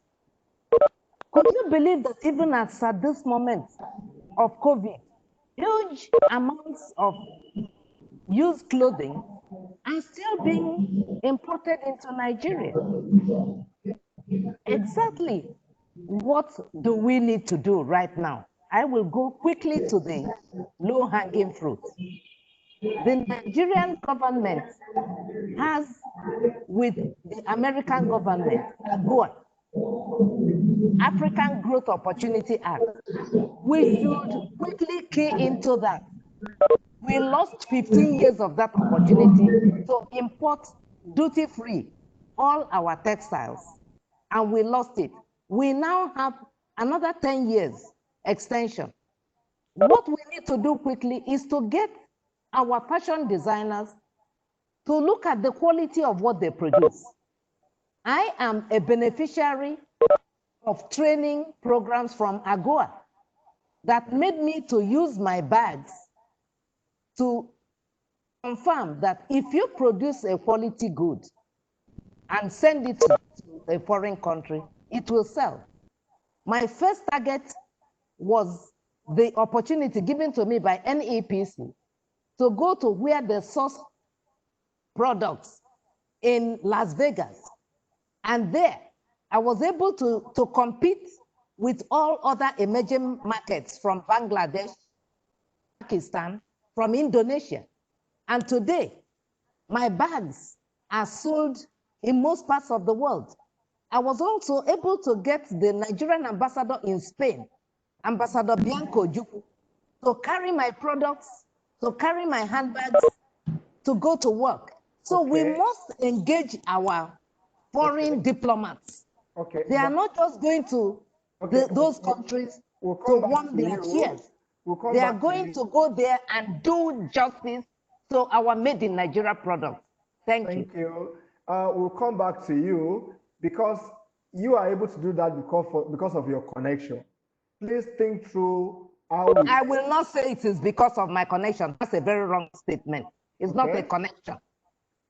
Could you believe that even as at this moment of COVID, huge amounts of used clothing are still being imported into Nigeria? Exactly what do we need to do right now? I will go quickly to the low-hanging fruit. The Nigerian government has, with the American government, AGOA, African Growth Opportunity Act. We should quickly key into that. We lost 15 years of that opportunity to import duty-free all our textiles, and we lost it. We now have another 10 years extension. What we need to do quickly is to get our fashion designers to look at the quality of what they produce. I am a beneficiary of training programs from AGOA that made me to use my bags to confirm that if you produce a quality good and send it to a foreign country, it will sell. My first target was the opportunity given to me by NEPC to go to where they source products in Las Vegas. And there, I was able to compete with all other emerging markets from Bangladesh, Pakistan, from Indonesia. And today, my bags are sold in most parts of the world. I was also able to get the Nigerian ambassador in Spain, Ambassador Bianco Juku, to carry my products, to carry my handbags, to go to work. So we must engage our foreign diplomats. They are not just going to those countries to warm their cheers. They are going to go there and do justice to our made in Nigeria products. Thank you. Thank you. We'll come back to you because you are able to do that because of your connection. Please think through how I will not say it is because of my connection. That's a very wrong statement. It's not a connection.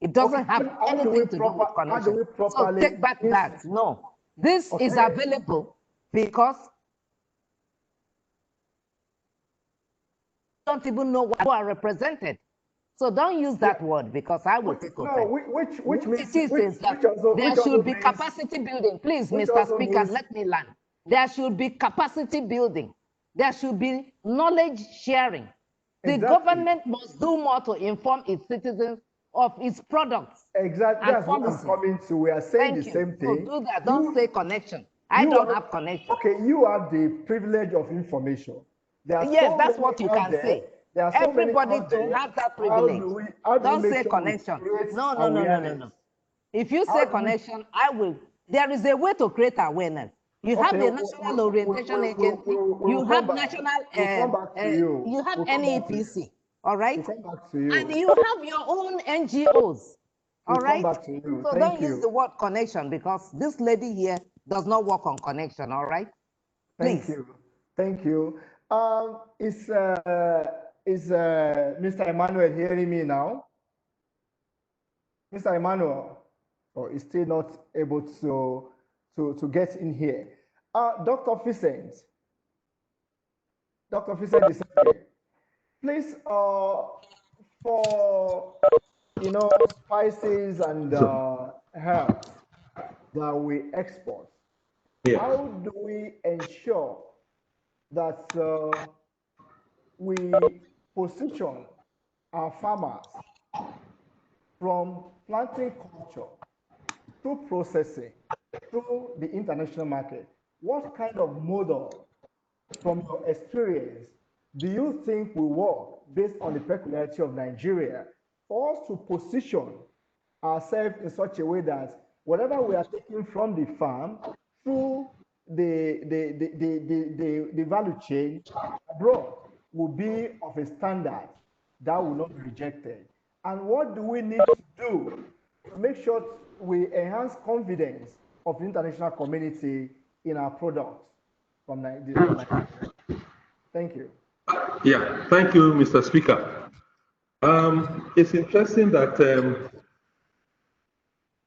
It doesn't have anything to do with connection. So take back that. No. This is available because don't even know who are represented. So don't use that word because I will take offense. No, which means It is that there should be capacity building. Please, Mr. Speaker, let me land. There should be capacity building. There should be knowledge sharing. The government must do more to inform its citizens of its products. Exactly, that's what I'm coming to. We are saying the same thing. So do that. Don't say connection. I don't have connection. Okay, you have the privilege of information. Yes, that's what you can say. Everybody to have that privilege. Don't say connection. No. If you say connection, I will. There is a way to create awareness. You have the National Orientation Agency. You have National. You have NEPC. All right. And you have your own NGOs. All right. So don't use the word connection because this lady here does not work on connection. All right. Thank you. Thank you. Is Mr. Emmanuel hearing me now? Mr. Emmanuel, or is still not able to get in here? Dr. Vincent is here. Please, for spices and herbs that we export, how do we ensure that we position our farmers from planting culture through processing, through the international market? What kind of model, from your experience, do you think will work based on the peculiarity of Nigeria for us to position ourselves in such a way that whatever we are taking from the farm through the value chain abroad will be of a standard that will not be rejected? And what do we need to do to make sure we enhance confidence of the international community in our products from Nigeria? Thank you. Yeah, thank you, Mr. Speaker. It's interesting that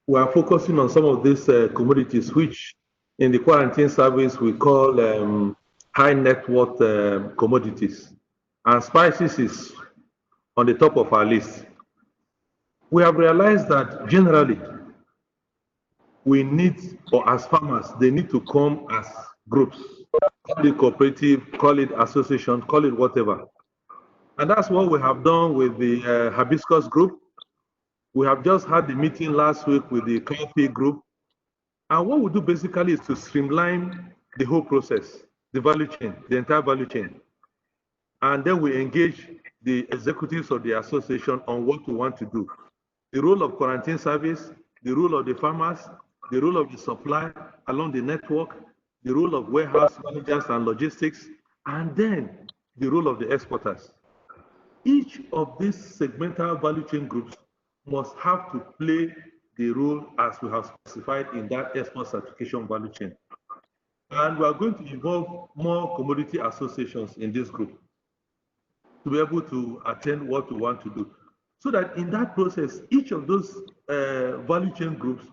we are focusing on some of these commodities, which in the quarantine service we call high net worth commodities, and spices is on the top of our list. We have realized that generally we need, or as farmers, they need to come as groups, call it cooperative, call it association, call it whatever. And that's what we have done with the hibiscus group. We have just had the meeting last week with the coffee group. And what we do basically is to streamline the whole process, the value chain, the entire value chain. And then we engage the executives of the association on what we want to do. The role of quarantine service, the role of the farmers, the role of the supply along the network, the role of warehouse managers and logistics, and then the role of the exporters. Each of these segmental value chain groups must have to play the role as we have specified in that export certification value chain. And we are going to involve more commodity associations in this group to be able to attend what we want to do. So that in that process, each of those value chain groups,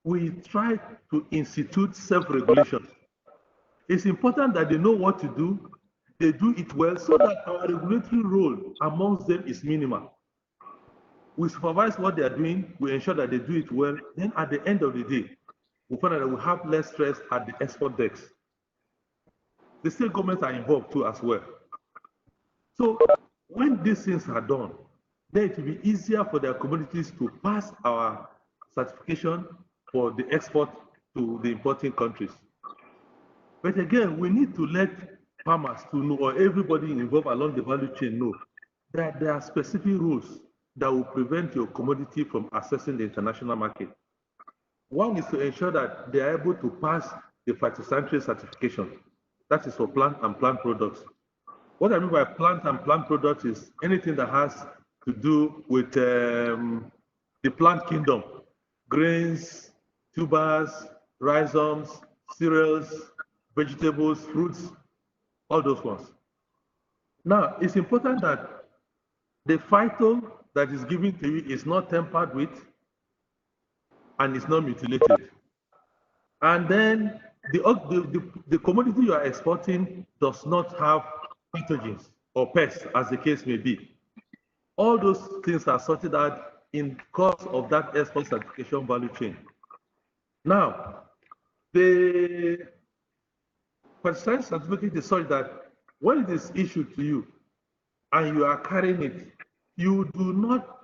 we try to institute self-regulation. It's important that they know what to do, they do it well, so that our regulatory role amongst them is minimal. We supervise what they are doing, we ensure that they do it well, then at the end of the day, we find that we have less stress at the export decks. The state governments are involved too as well. So when these things are done, then it will be easier for their communities to pass our certification for the export to the importing countries. But again, we need to let farmers to know, or everybody involved along the value chain know, that there are specific rules that will prevent your commodity from accessing the international market. One is to ensure that they are able to pass the phytosanitary certification. That is for plant and plant products. What I mean by plant and plant products is anything that has to do with the plant kingdom, grains, tubers, rhizomes, cereals, vegetables, fruits, all those ones. Now, it's important that the phyto that is given to you is not tampered with and is not mutilated. And then the commodity you are exporting does not have pathogens or pests, as the case may be. All those things are sorted out in course of that export certification value chain. Now, the precise certificate is such that when it is issued to you and you are carrying it, you do not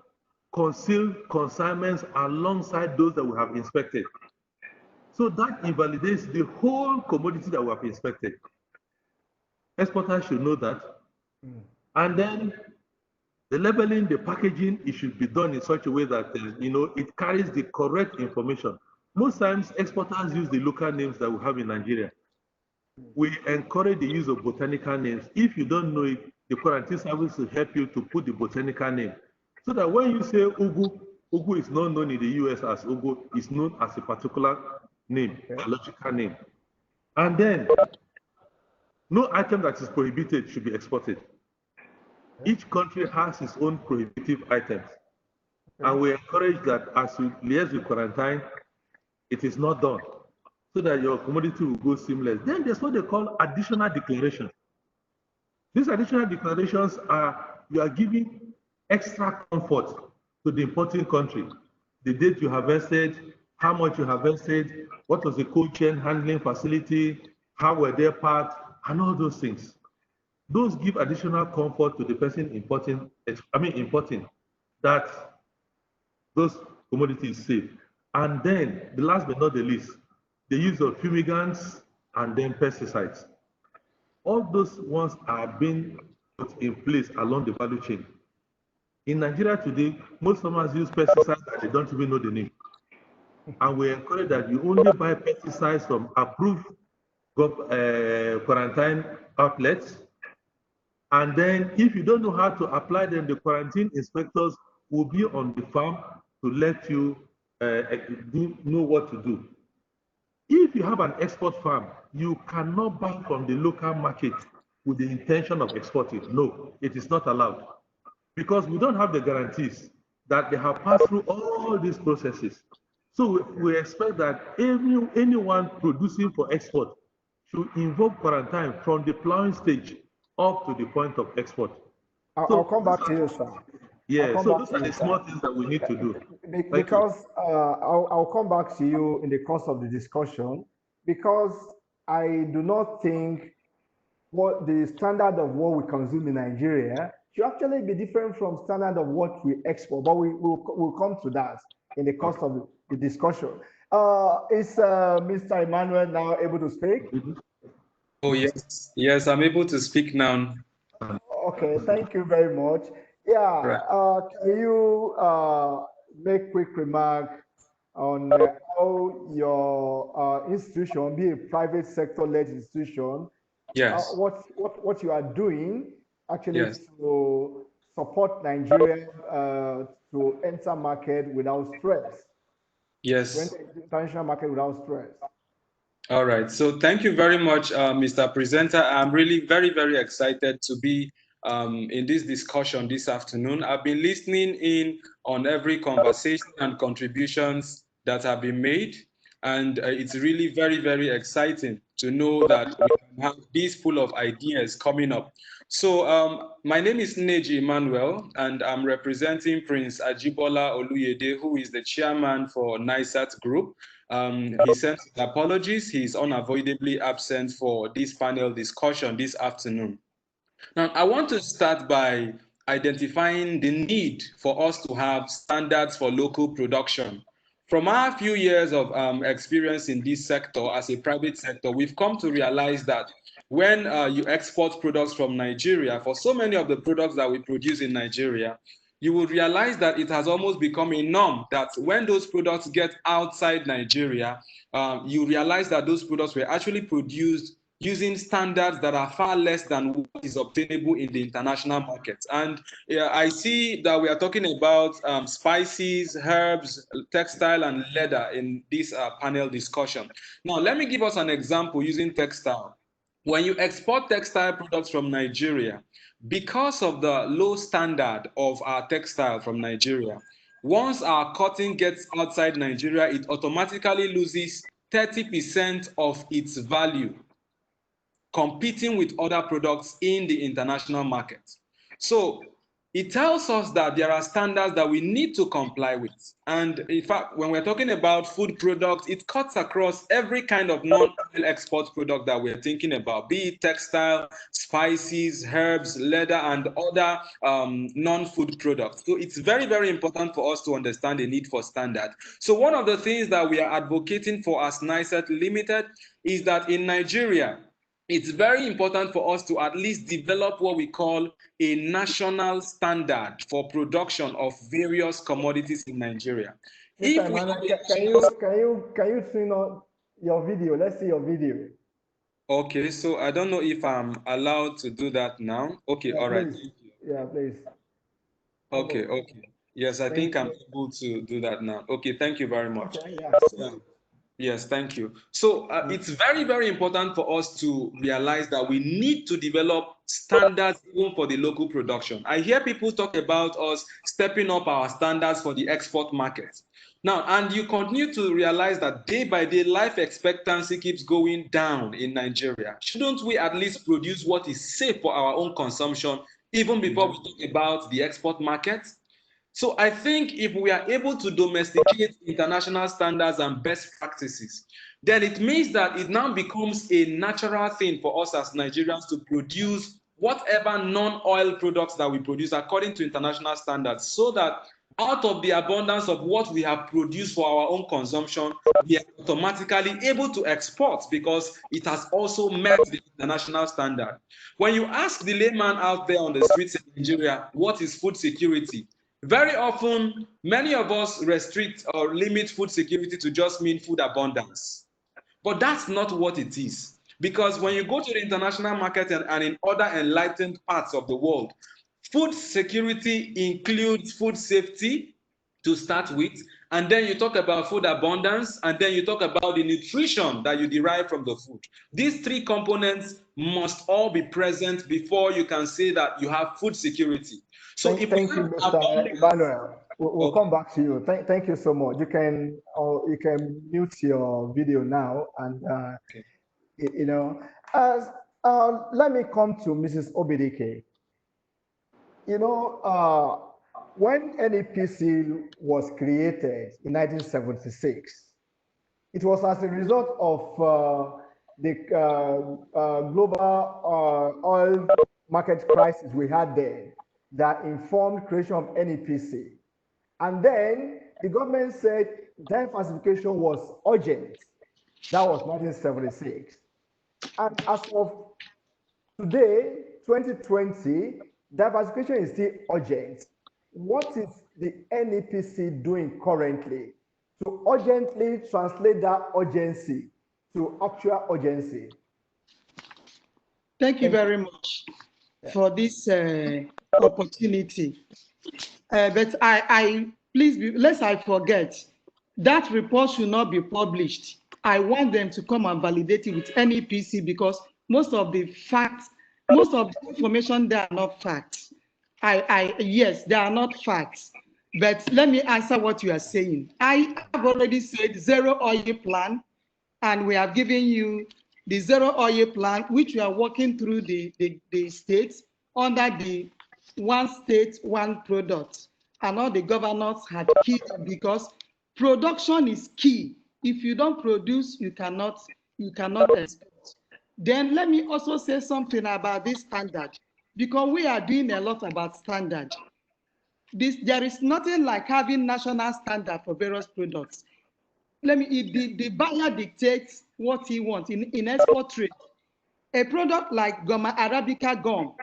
conceal consignments alongside those that we have inspected. So that invalidates the whole commodity that we have inspected. Exporters should know that. And then the labeling, the packaging, it should be done in such a way that it carries the correct information. Most times, exporters use the local names that we have in Nigeria. We encourage the use of botanical names. If you don't know it, the quarantine service will help you to put the botanical name. So that when you say Ugu, Ugu is not known in the US as Ugu, it's known as a particular name, biological name. And then, no item that is prohibited should be exported. Each country has its own prohibitive items. And we encourage that as we liaise with quarantine, it is not done, so that your commodity will go seamless. Then there's what they call additional declarations. These additional declarations are, you are giving extra comfort to the importing country. The date you harvested, how much you harvested, what was the cold chain handling facility, how were they packed, and all those things. Those give additional comfort to the person importing that those commodities safe. And then, the last but not the least, the use of fumigants and then pesticides. All those ones are being put in place along the value chain. In Nigeria today, most farmers use pesticides that they don't even know the name. And we encourage that you only buy pesticides from approved quarantine outlets. And then if you don't know how to apply them, the quarantine inspectors will be on the farm to let you know what to do. If you have an export farm, you cannot buy from the local market with the intention of exporting. No, it is not allowed. Because we don't have the guarantees that they have passed through all these processes. So we expect that anyone producing for export should invoke quarantine from the plowing stage up to the point of export. I'll come back to you, sir. Yeah, so those are the small things that we need to do. Because I'll come back to you in the course of the discussion, because I do not think what the standard of what we consume in Nigeria should actually be different from standard of what we export, but we'll come to that in the course of the discussion. Is Mr. Emmanuel now able to speak? Oh, yes. Yes, I'm able to speak now. Okay, thank you very much. Yeah, right. Can you make quick remark on how your institution, be a private sector-led institution, yes, what you are doing actually yes, to support Nigeria to enter market without stress? Yes. To enter the international market without stress. All right. So thank you very much, Mr. Presenter. I'm really very, very excited to be in this discussion this afternoon. I've been listening in on every conversation and contributions that have been made. And it's really very, very exciting to know that we have this full of ideas coming up. So my name is Neji Emmanuel, and I'm representing Prince Ajibola Oluyede, who is the chairman for NISAT Group. He sends apologies. He's unavoidably absent for this panel discussion this afternoon. Now, I want to start by identifying the need for us to have standards for local production. From our few years of experience in this sector as a private sector, we've come to realize that when you export products from Nigeria, for so many of the products that we produce in Nigeria, you will realize that it has almost become a norm that when those products get outside Nigeria, you realize that those products were actually produced using standards that are far less than what is obtainable in the international market. And I see that we are talking about spices, herbs, textile, and leather in this panel discussion. Now, let me give us an example using textile. When you export textile products from Nigeria, because of the low standard of our textile from Nigeria, once our cotton gets outside Nigeria, it automatically loses 30% of its value, competing with other products in the international market. So it tells us that there are standards that we need to comply with. And in fact, when we're talking about food products, it cuts across every kind of non-oil export product that we're thinking about, be it textile, spices, herbs, leather, and other non-food products. So it's very, very important for us to understand the need for standard. So one of the things that we are advocating for as NICET Limited is that in Nigeria, it's very important for us to at least develop what we call a national standard for production of various commodities in Nigeria. Mr. If we Emmanuel, have a can you turn on your video? Let's see your video. Okay, so I don't know if I'm allowed to do that now. Okay, Yeah, all right. please. Yeah, please. Okay, okay. Yes, I think I'm able to do that now. Okay, thank you very much. Okay, Yeah. Yes, thank you. So it's very, very important for us to realize that we need to develop standards even for the local production. I hear people talk about us stepping up our standards for the export market. Now, and you continue to realize that day by day, life expectancy keeps going down in Nigeria. Shouldn't we at least produce what is safe for our own consumption, even before we talk about the export market? So I think if we are able to domesticate international standards and best practices, then it means that it now becomes a natural thing for us as Nigerians to produce whatever non-oil products that we produce according to international standards, so that out of the abundance of what we have produced for our own consumption, we are automatically able to export because it has also met the international standard. When you ask the layman out there on the streets in Nigeria, what is food security? Very often, many of us restrict or limit food security to just mean food abundance. But that's not what it is. Because when you go to the international market and in other enlightened parts of the world, food security includes food safety to start with, and then you talk about food abundance, and then you talk about the nutrition that you derive from the food. These three components must all be present before you can say that you have food security. So Thank you, Mr. Emmanuel. We'll come back to you. Thank you so much. You can mute your video now, and okay. you know, let me come to Mrs. Obidike. You know, when NEPC was created in 1976, it was as a result of the global oil market crisis we had then that informed creation of NEPC. And then the government said diversification was urgent. That was 1976. And as of today, 2020, diversification is still urgent. What is the NEPC doing currently to urgently translate that urgency to actual urgency? Thank you very much for this opportunity. But I please, lest I forget, that report should not be published. I want them to come and validate it with NEPC, because most of the facts, most of the information, they are not facts. Yes, they are not facts. But let me answer what you are saying. I have already said zero oil plan, and we have given you the zero oil plan, which we are working through the states under the one state, one product. And all the governors had keyed it, because production is key. If you don't produce, you cannot export. Then let me also say something about this standard, because we are doing a lot about standard. There is nothing like having national standard for various products. The buyer dictates what he wants in export trade. A product like Goma Arabica gum,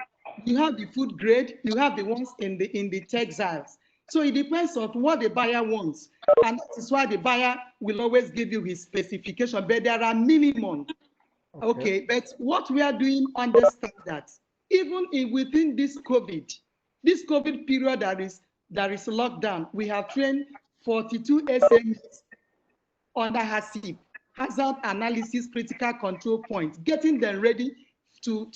you have the food grade, you have the ones in the textiles. So it depends on what the buyer wants. And that is why the buyer will always give you his specification, but there are minimum. Okay, but what we are doing, understand that even within this COVID period that is lockdown, we have trained 42 SMEs under HACCP, hazard analysis critical control points, getting them ready to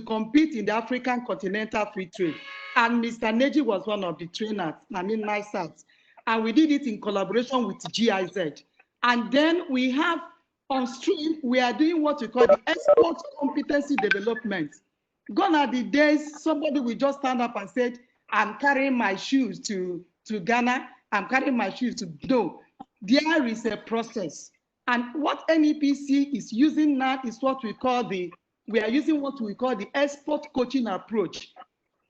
compete in the African continental free trade. And Mr. Neji was one of the trainers, NICET. And we did it in collaboration with GIZ. And then we have on stream, we are doing what we call the export competency development. Gone are the days somebody will just stand up and say, I'm carrying my shoes to Ghana, I'm carrying my shoes to, no. There is a process. And what NEPC is using now is what we call we are using what we call the export coaching approach.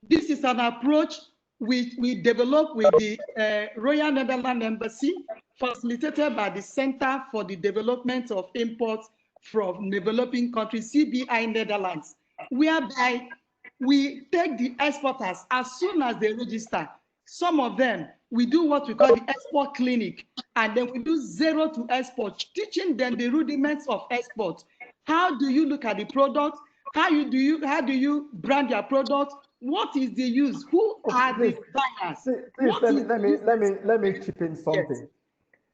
This is an approach we developed with the Royal Netherlands Embassy, facilitated by the Center for the Development of Imports from Developing Countries, CBI Netherlands, whereby we take the exporters as soon as they register. Some of them, we do what we call the export clinic, and then we do zero to export, teaching them the rudiments of export. How do you look at the product? How do you brand your product? What is the use? Who are the buyers? Please let me chip in something.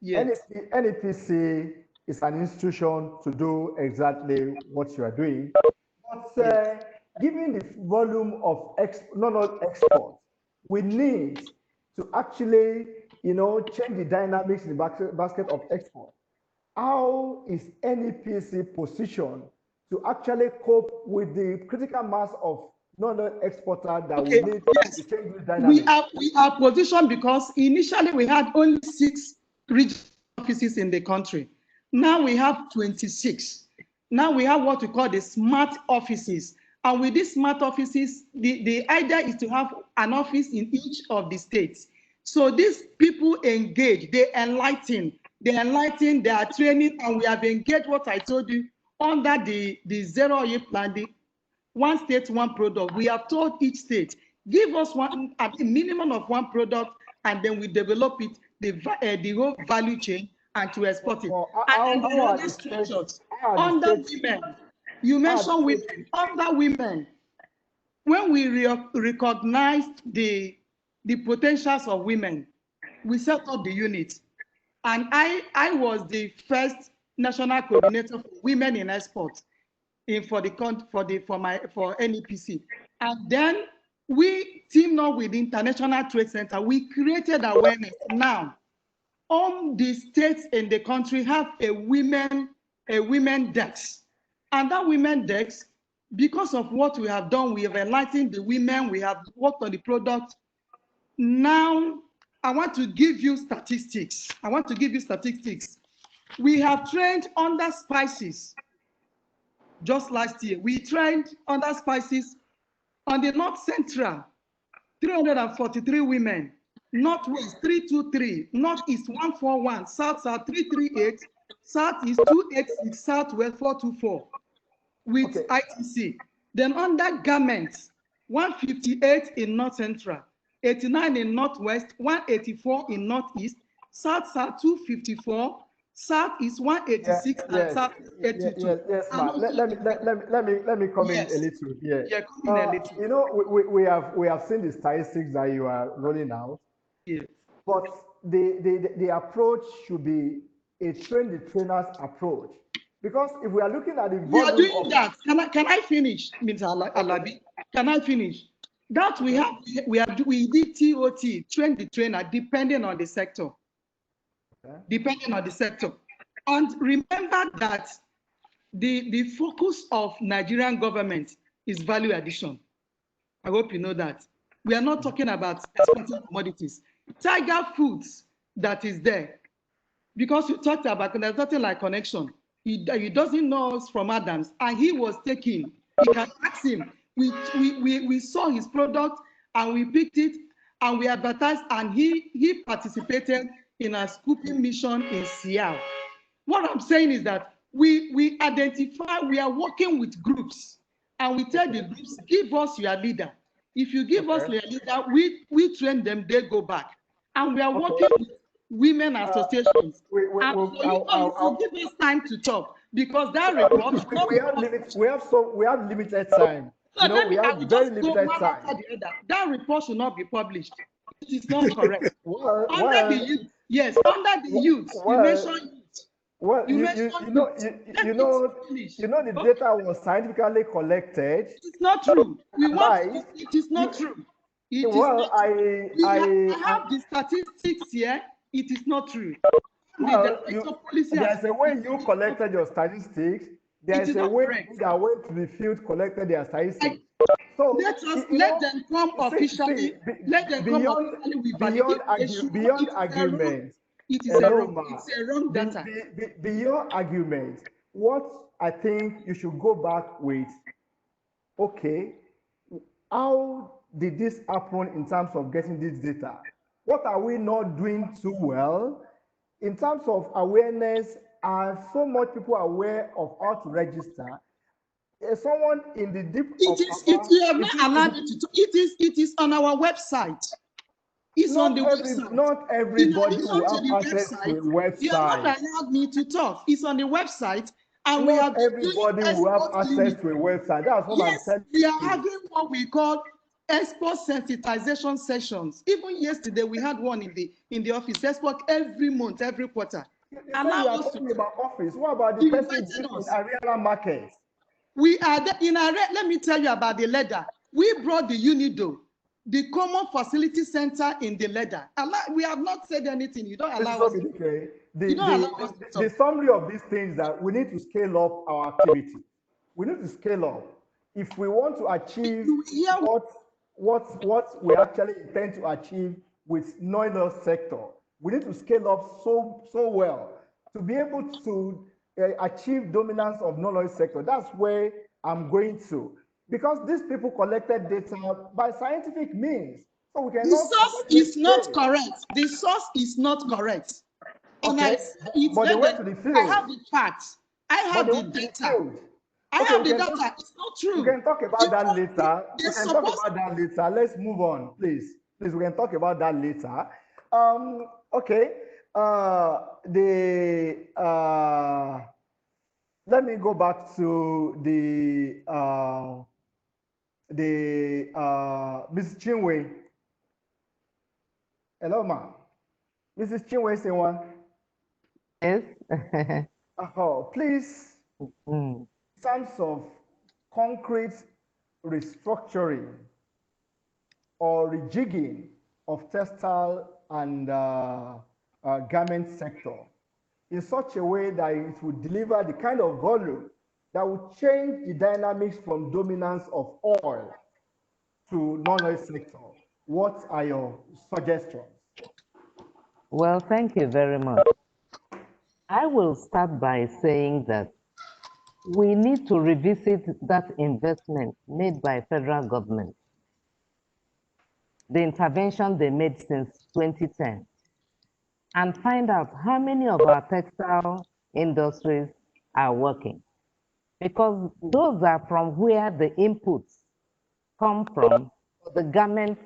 Yes. NEPC is an institution to do exactly what you are doing, but given the volume of export, we need to actually, change the dynamics in the basket of export. How is NEPC positioned to actually cope with the critical mass of non-exporter that we need to change the dynamics? We are positioned because initially we had only 6 regional offices in the country. Now we have 26. Now we have what we call the smart offices. And with these smart offices, the idea is to have an office in each of the states. So these people engage, they enlighten, they are training, and we have engaged what I told you under the zero-year plan, the one state, one product. We have told each state, give us a minimum of one product, and then we develop it, the whole value chain, and to export it. And then the other structures under women. You mentioned women. Under women, when we recognized the potentials of women, we set up the unit. And I was the first national coordinator for women in export for NEPC. And then we teamed up with the International Trade Center. We created awareness. Now, all the states in the country have a women desk. And that women desk, because of what we have done, we have enlightened the women, we have worked on the product. Now, I want to give you statistics. We have trained under spices. Just last year, we trained under spices on the North Central, 343 women, Northwest 323, Northeast 141, South 338, Southeast 286, Southwest 424 with ITC. Then under garments, 158 in North Central, 89 in Northwest, 184 in Northeast, South 254, South is 186 and South 82. Yes, ma'am. Let me come in a little here. Yeah, come in a little. We have seen the statistics that you are rolling out. Yes. But the approach should be a train the trainers approach. Because if we are looking at the volume, we are doing that. Can I finish, Mr. Alabi? Can I finish? That we did TOT, train the trainer, depending on the sector. Depending on the sector. And remember that the focus of Nigerian government is value addition. I hope you know that. We are not talking about exporting commodities. Tiger Foods that is there, because you talked about, there's nothing like connection. He doesn't know us from Adams, and he was taking, he can ask him. We saw his product and we picked it and we advertised, and he participated in a scooping mission in Seattle. What I'm saying is that we identify, we are working with groups, and we tell the groups, give us your leader. If you give us your leader, we train them, they go back. And we are working with women associations. Give us time to talk, because that report. We have limited time. We have very limited time. That report should not be published. It is not correct. Under the youth, you mentioned youth. Well, you know the data was scientifically collected. It's not true. It is not true. I have the statistics here. It is not true. There's a way you collected your statistics. There's a way that went to the field collected their statistics. So let them come officially. Let them come beyond officially with beyond beyond argument. It is a wrong. Ma, It's a wrong data. Beyond argument, what I think you should go back with. Okay, how did this happen in terms of getting this data? What are we not doing too well? In terms of awareness, are so much people aware of how to register? Someone in the deep you have not allowed it me to. It is on our website. It's on the website. Not everybody will have access to a website. You have not allowed me to talk. It's on the website. And not everybody will have access to a website. That's what I'm telling you. We are having what we call export sensitization sessions. Even yesterday, we had one in the office. Export every month, every quarter. You are talking about office. What about the person in Ariana market? We are in let me tell you about the leather. We brought the UNIDO, the Common Facility Center in the leather. We have not said anything. You don't allow us. Okay. The summary of these things that we need to scale up our activity. We need to scale up. If we want to achieve what we actually intend to achieve with non-oil sector, we need to scale up so well to be able to achieve dominance of non-oil sector. That's where I'm going to. Because these people collected data by scientific means. So we cannot. The source is not correct. The source is not correct. Okay. But they went to the field. I have the facts. I have the data. I have the data. It's not true. We can talk about that later. We can talk about that later. Let's move on, please. Please, we can talk about that later. Okay. Let me go back to the Mrs. Chinwe. Hello, ma. Mrs. Chinwe, say one. Yes. Please, in terms of concrete restructuring or rejigging of textile and garment sector in such a way that it would deliver the kind of volume that would change the dynamics from dominance of oil to non-oil sector. What are your suggestions? Well, thank you very much. I will start by saying that we need to revisit that investment made by federal government, the intervention they made since 2010, and find out how many of our textile industries are working. Because those are from where the inputs come from for the garment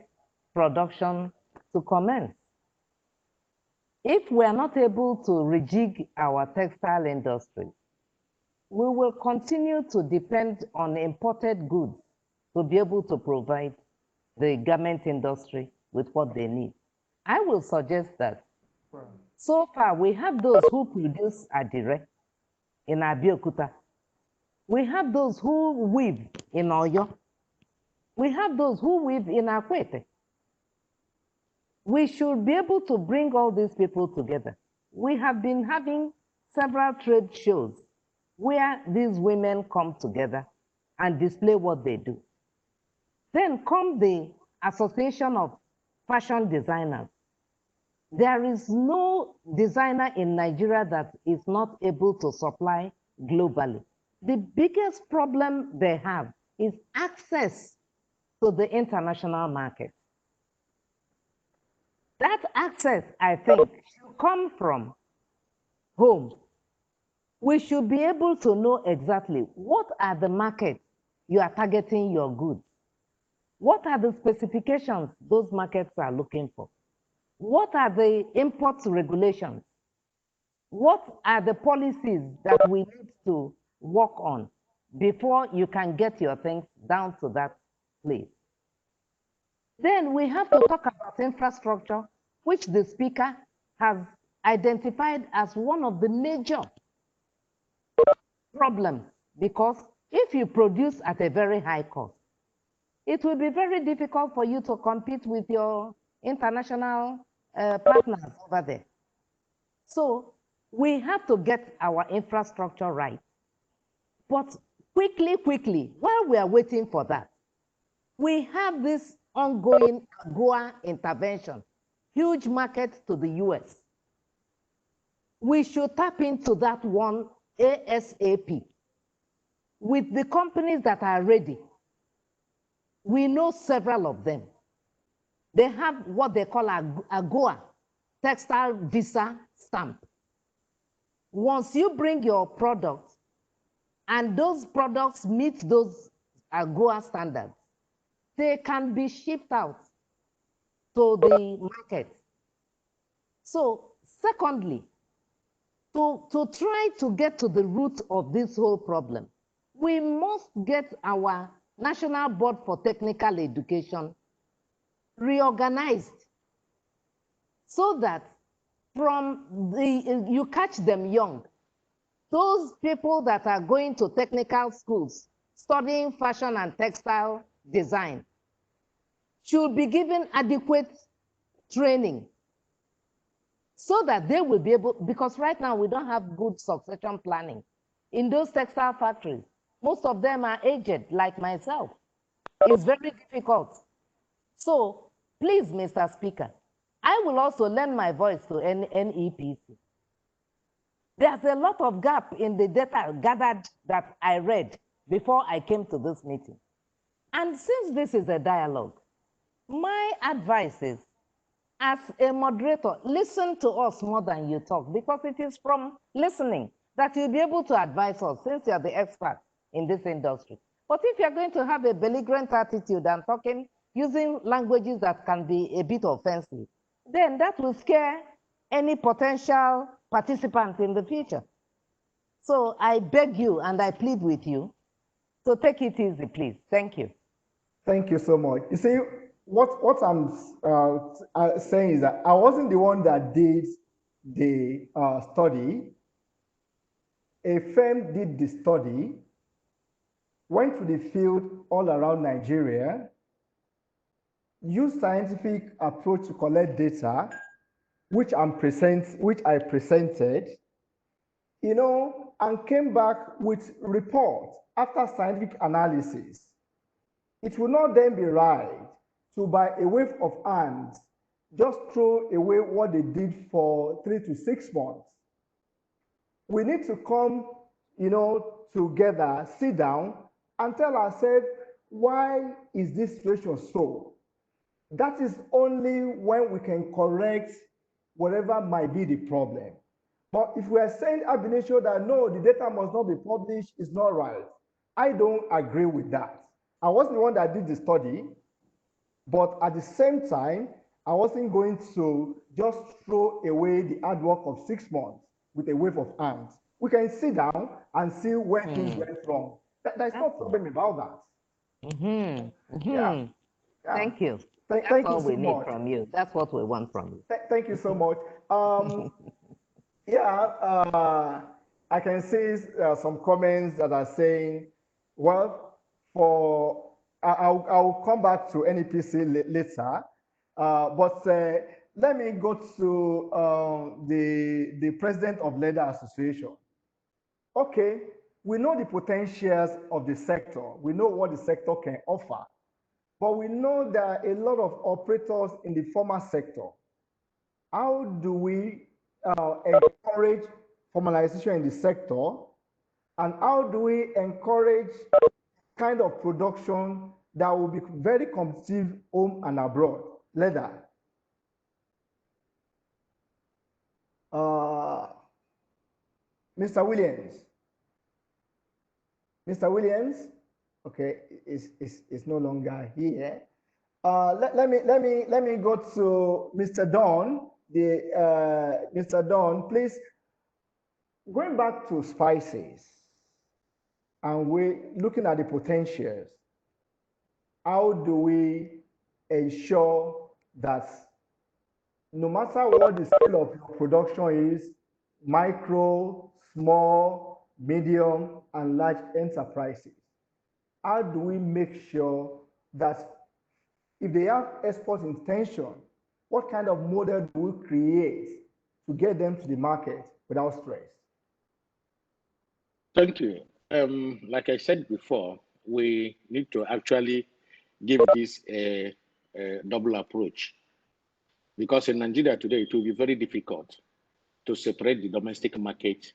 production to commence. If we are not able to rejig our textile industry, we will continue to depend on imported goods to be able to provide the garment industry with what they need. I will suggest that so far we have those who produce adire in Abeokuta. We have those who weave in Oyo. We have those who weave in Akwete. We should be able to bring all these people together. We have been having several trade shows where these women come together and display what they do. Then come the Association of Fashion Designers. There is no designer in Nigeria that is not able to supply globally. The biggest problem they have is access to the international market. That access, I think, should come from home. We should be able to know exactly what are the markets you are targeting your goods. What are the specifications those markets are looking for? What are the import regulations? What are the policies that we need to work on before you can get your things down to that place? Then we have to talk about infrastructure, which the speaker has identified as one of the major problems, because if you produce at a very high cost, it will be very difficult for you to compete with your international partners over there. So we have to get our infrastructure right. But quickly, while we are waiting for that, We have this ongoing AGOA intervention, huge market to the US. We should tap into that one ASAP with the companies that are ready. We know several of them. They have what they call AGOA, textile visa stamp. Once you bring your products and those products meet those AGOA standards, they can be shipped out to the market. So secondly, to try to get to the root of this whole problem, we must get our National Board for Technical Education reorganized so that you catch them young. Those people that are going to technical schools, studying fashion and textile design, should be given adequate training so that they will be able, because right now we don't have good succession planning. In those textile factories, most of them are aged, like myself. It's very difficult. So please, Mr. Speaker, I will also lend my voice to NEPC. There's a lot of gap in the data gathered that I read before I came to this meeting. And since this is a dialogue, my advice is, as a moderator, listen to us more than you talk, because it is from listening that you'll be able to advise us, since you're the expert in this industry. But if you're going to have a belligerent attitude and talking using languages that can be a bit offensive, then that will scare any potential participant in the future. So I beg you and I plead with you to take it easy, please. Thank you. Thank you so much. You see, what I'm saying is that I wasn't the one that did the study. A firm did the study, went to the field all around Nigeria, used scientific approach to collect data, which I presented, you know, and came back with report after scientific analysis. It will not then be right to, by a wave of hands, just throw away what they did for 3 to 6 months. We need to come, you know, together, sit down, and tell ourselves, why is this situation so? That is only when we can correct whatever might be the problem. But if we are saying ab initio that no, the data must not be published, it's not right. I don't agree with that. I wasn't the one that did the study, but at the same time, I wasn't going to just throw away the hard work of 6 months with a wave of hands. We can sit down and see where things went wrong. There's no problem about that. Yeah. Thank you. Thank That's you all so we need much. from you. That's what we want from you. Thank you so much. I can see some comments that are saying, well, I'll come back to NEPC later, but let me go to the president of Leather Association. Okay, we know the potentials of the sector. We know what the sector can offer, but we know there are a lot of operators in the formal sector. How do we encourage formalization in the sector? And how do we encourage kind of production that will be very competitive home and abroad? Leather. Mr. Williams. Mr. Williams, okay, is no longer here. Let me go to Mr. Don. Mr. Don, please, going back to spices, and we're looking at the potentials. How do we ensure that no matter what the scale of your production is, micro, small, medium, and large enterprises, how do we make sure that if they have export intention, what kind of model do we create to get them to the market without stress? Thank you. Like I said before, we need to actually give this a double approach. Because in Nigeria today, it will be very difficult to separate the domestic market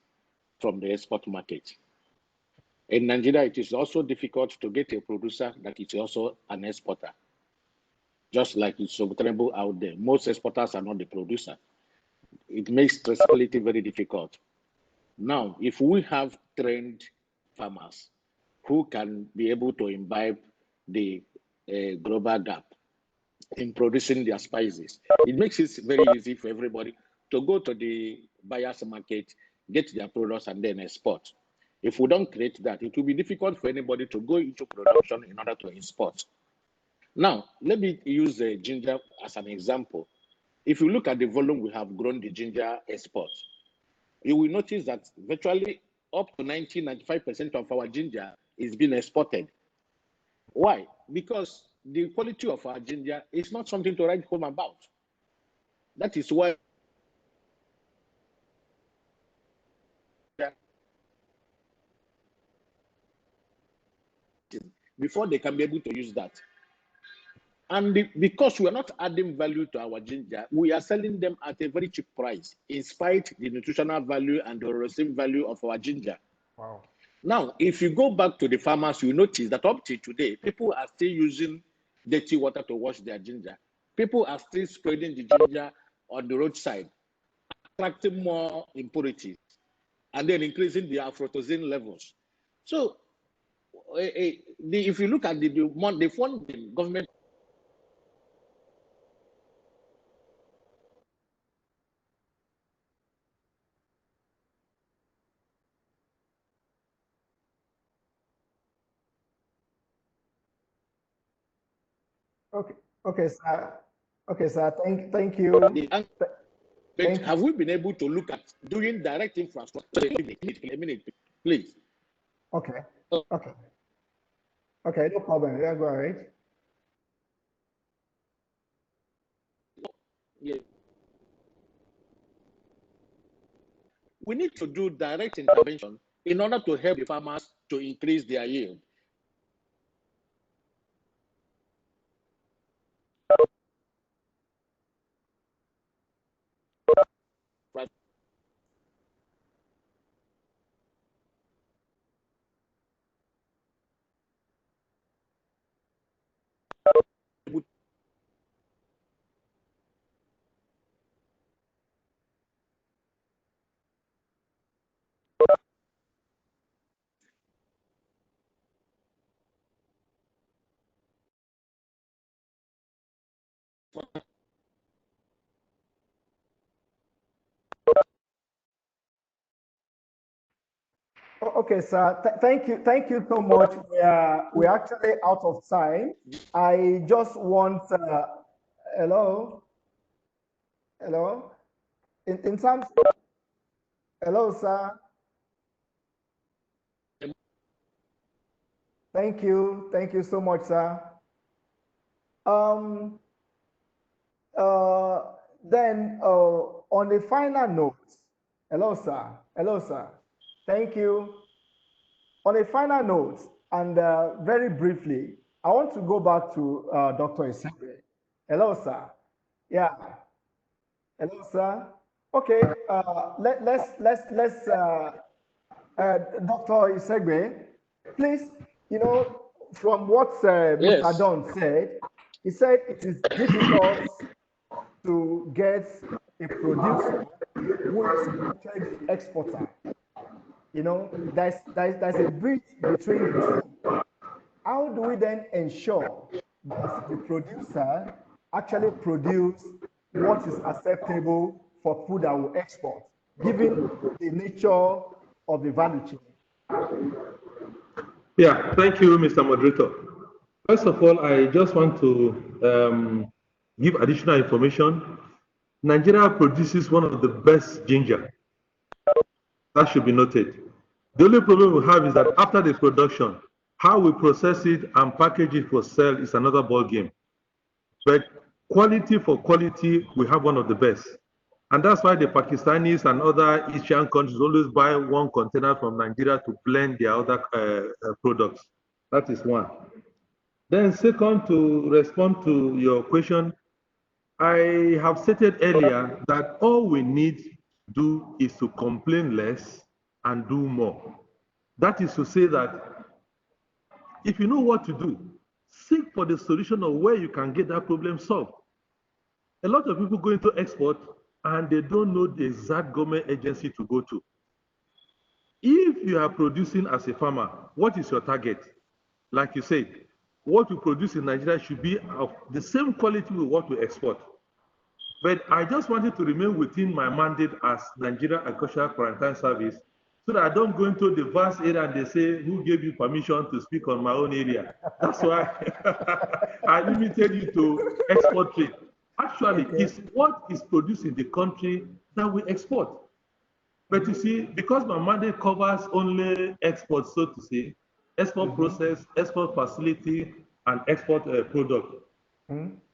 from the export market. In Nigeria, it is also difficult to get a producer that is also an exporter. Just like it's obtainable out there. Most exporters are not the producer. It makes traceability very difficult. Now, if we have trained farmers who can be able to imbibe the global gap in producing their spices, it makes it very easy for everybody to go to the buyer's market, get their products, and then export. If we don't create that, it will be difficult for anybody to go into production in order to export. Now, let me use ginger as an example. If you look at the volume we have grown the ginger export, you will notice that virtually up to 90-95% of our ginger is being exported. Why? Because the quality of our ginger is not something to write home about. That is why before they can be able to use that. And because we are not adding value to our ginger, we are selling them at a very cheap price, in spite the nutritional value and the resin value of our ginger. Wow. Now, if you go back to the farmers, you notice that up to today, people are still using dirty water to wash their ginger. People are still spreading the ginger on the roadside, attracting more impurities, and then increasing the aflatoxin levels. So, if you look at the funding government. Okay, sir. Okay, sir. Thank you. Have we been able to look at doing direct infrastructure? A minute, please. Okay. Okay. Okay, no problem. Yeah, go ahead. Yeah. We need to do direct intervention in order to help the farmers to increase their yield. Okay, sir. Thank you so much. We're actually out of time. I just want. Hello. Hello. In terms. Hello, sir. Thank you. Thank you so much, sir. Um. Then on the final note. Hello, sir. Hello, sir. Thank you. On a final note, and very briefly, I want to go back to Dr. Isegbe. Hello, sir. Yeah. Hello, sir. Okay. Let's Dr. Isegbe, please. You know, from what Yes. Mr. Don said, he said it is difficult to get a producer who is actually the exporter. You know, there's a bridge between the two. How do we then ensure that the producer actually produce what is acceptable for food that will export, given the nature of the value chain? Yeah, thank you, Mr. Moderator. First of all, I just want to give additional information. Nigeria produces one of the best ginger. That should be noted. The only problem we have is that after the production, how we process it and package it for sale is another ball game. But quality for quality, we have one of the best. And that's why the Pakistanis and other Asian countries always buy one container from Nigeria to blend their other products. That is one. Then second, to respond to your question, I have stated earlier that all we need to do is to complain less and do more. That is to say that if you know what to do, seek for the solution of where you can get that problem solved. A lot of people go into export and they don't know the exact government agency to go to. If you are producing as a farmer, what is your target? Like you said, what we produce in Nigeria should be of the same quality with what we export. But I just wanted to remain within my mandate as Nigeria Agricultural Quarantine Service so that I don't go into the vast area and they say, who gave you permission to speak on my own area? That's why I limited you to export trade. Actually, it's what is produced in the country that we export. But you see, because my mandate covers only export, so to say, export process, export facility, and export product,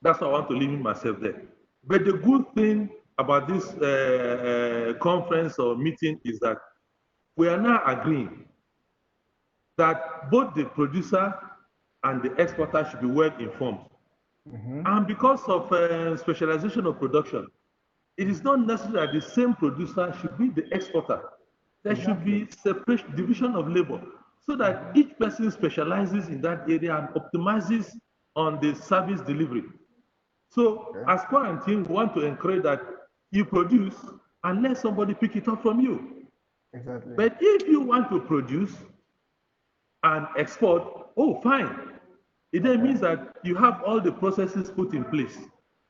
that's why I want to limit myself there. But the good thing about this conference or meeting is that we are now agreeing that both the producer and the exporter should be well informed. And because of specialization of production, it is not necessary that the same producer should be the exporter. There should be separate division of labor so that each person specializes in that area and optimizes on the service delivery. So as quarantine, we want to encourage that you produce and let somebody pick it up from you. Exactly. But if you want to produce and export, oh, fine. It then means that you have all the processes put in place.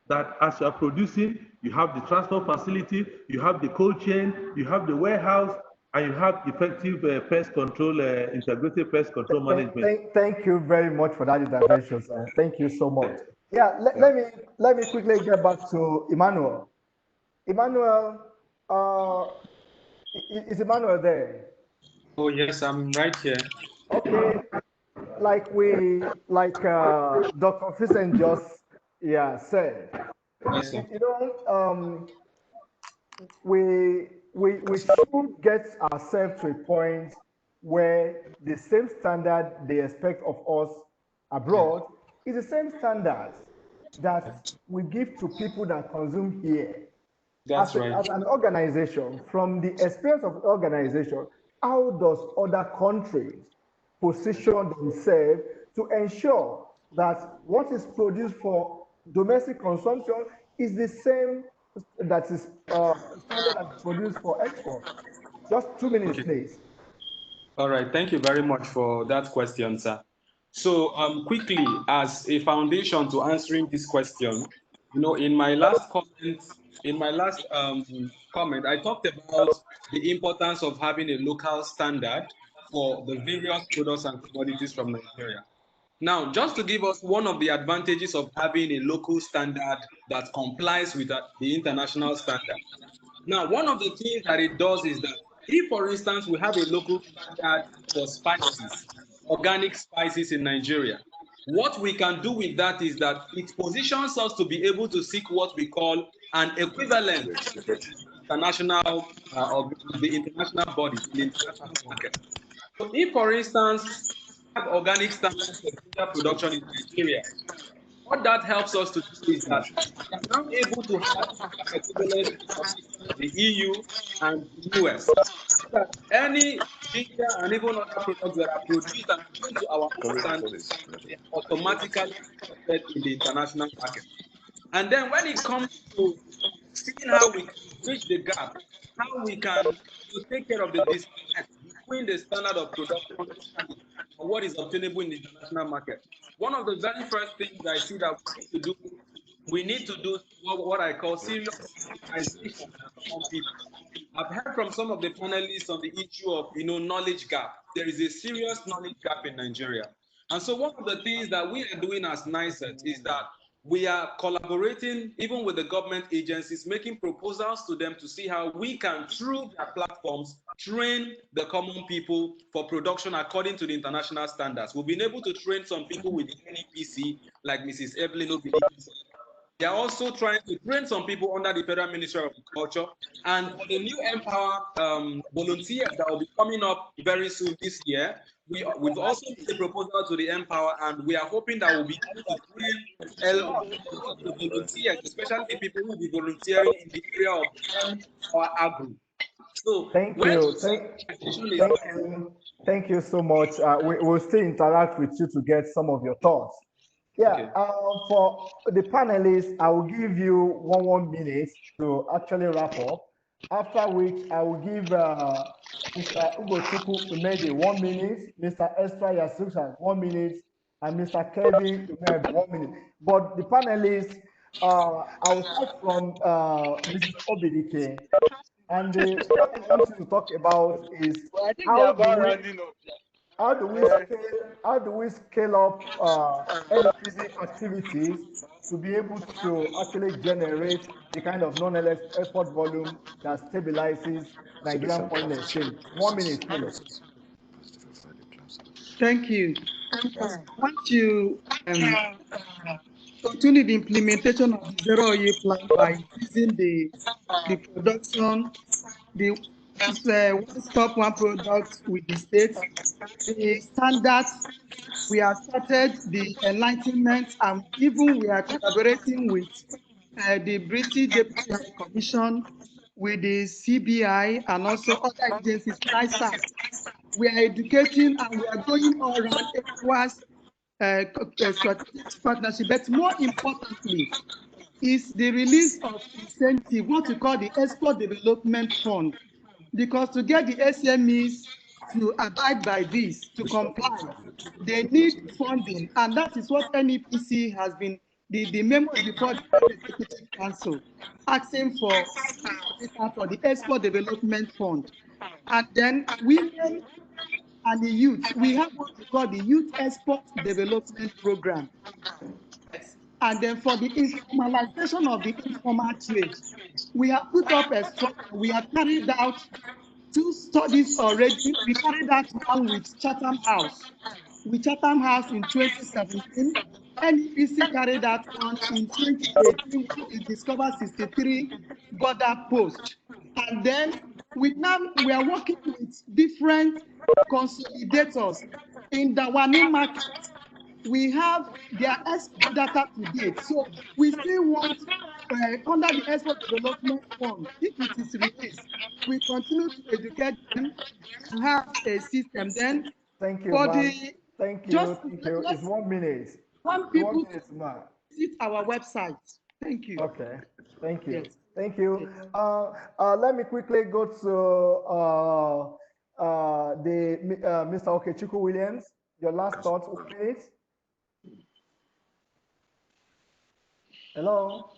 That as you are producing, you have the transport facility, you have the cold chain, you have the warehouse, and you have effective pest control, integrated pest control management. Thank you very much for that intervention, sir. Thank you so much. Yeah, let me quickly get back to Emmanuel. Emmanuel, is Emmanuel there? Oh, yes, I'm right here. Okay, like Dr. Fisen just said, Yes, sir. you know, we should get ourselves to a point where the same standard they expect of us abroad is the same standards that we give to people that consume here. That's right. As an organization, from the experience of the organization, how does other countries position themselves to ensure that what is produced for domestic consumption is the same that is standard and produced for export? Just 2 minutes, Okay. please. All right. Thank you very much for that question, sir. So quickly, as a foundation to answering this question, in my last comment, I talked about the importance of having a local standard for the various products and commodities from Nigeria. Now, just to give us one of the advantages of having a local standard that complies with the international standard. Now, one of the things that it does is that if, for instance, we have a local standard for spices, organic spices in Nigeria, what we can do with that is that it positions us to be able to seek what we call an equivalent international of the international bodies in the international market. So if, for instance, we have organic standards for ginger production in Nigeria, what that helps us to do is that we are now able to have equivalent in the EU and the US. So that any ginger and even other products that are produced and according to our standards, they are automatically accepted in the international market. And then when it comes to seeing how we can bridge the gap, how we can take care of the disconnect between the standard of production and what is obtainable in the international market. One of the very first things I see that we need to do what I call serious sensitization on people. I've heard from some of the panelists on the issue of knowledge gap. There is a serious knowledge gap in Nigeria. And so one of the things that we are doing as NICET is that we are collaborating even with the government agencies, making proposals to them to see how we can, through their platforms, train the common people for production according to the international standards. We've been able to train some people with the NEPC, like Mrs. Evelyn Obidi. They are also trying to train some people under the Federal Ministry of Agriculture. And for the new Empower volunteers that will be coming up very soon this year, we've also made a proposal to the Empower, and we are hoping that we'll be able to bring the volunteers, especially the people who will be volunteering in the area of our agro. So Thank you. Thank you so much. We'll still interact with you to get some of your thoughts. Yeah, okay. For the panelists, I will give you one minute to actually wrap up. After which, I will give Mr. Ugochukwu Umedi 1 minute, Mr. Estra Yasukshan 1 minute, and Mr. Kevin Umeb 1 minute. But the panelists, I will start from Mrs. Obidike. And what I want you to talk about is how do we scale up increasing activities to be able to actually generate the kind of non-export volume that stabilizes Nigerian foreign exchange. 1 minute, please. Thank you. Once you continue the implementation of the zero-year plan by increasing the production, the one-stop, one product with the states, the standards, we have started the enlightenment, and even we are collaborating with the British Deputy High Commission, with the CBI, and also other agencies, NISA. We are educating and we are going all around ECOWAS strategic partnership, but more importantly, is the release of incentive, what we call the Export Development Fund, because to get the SMEs to abide by this, to comply, they need funding, and that is what NEPC has been, the memo before the Executive Council, asking for the Export Development Fund. And then women and the youth, we have what we call the Youth Export Development Program. And then for the informalization of the informal trade, we have put up a structure. We have carried out 2 studies already. We carried out one with Chatham House. With Chatham House in 2017, NEPC carried out one in 2018. We discovered 63 border posts. And then we are working with different consolidators in the Wani market. We have their export data to date. So we still want, under the Export Development Fund, if it is released, we continue to educate them to have a system. Then, thank you, for thank you. It's 1 minute. Want people to visit our website. Thank you. Okay, thank you. Yes. Thank you. Let me quickly go to Mr. Okechukwu Williams. Your last thoughts, 1 minute. Hello,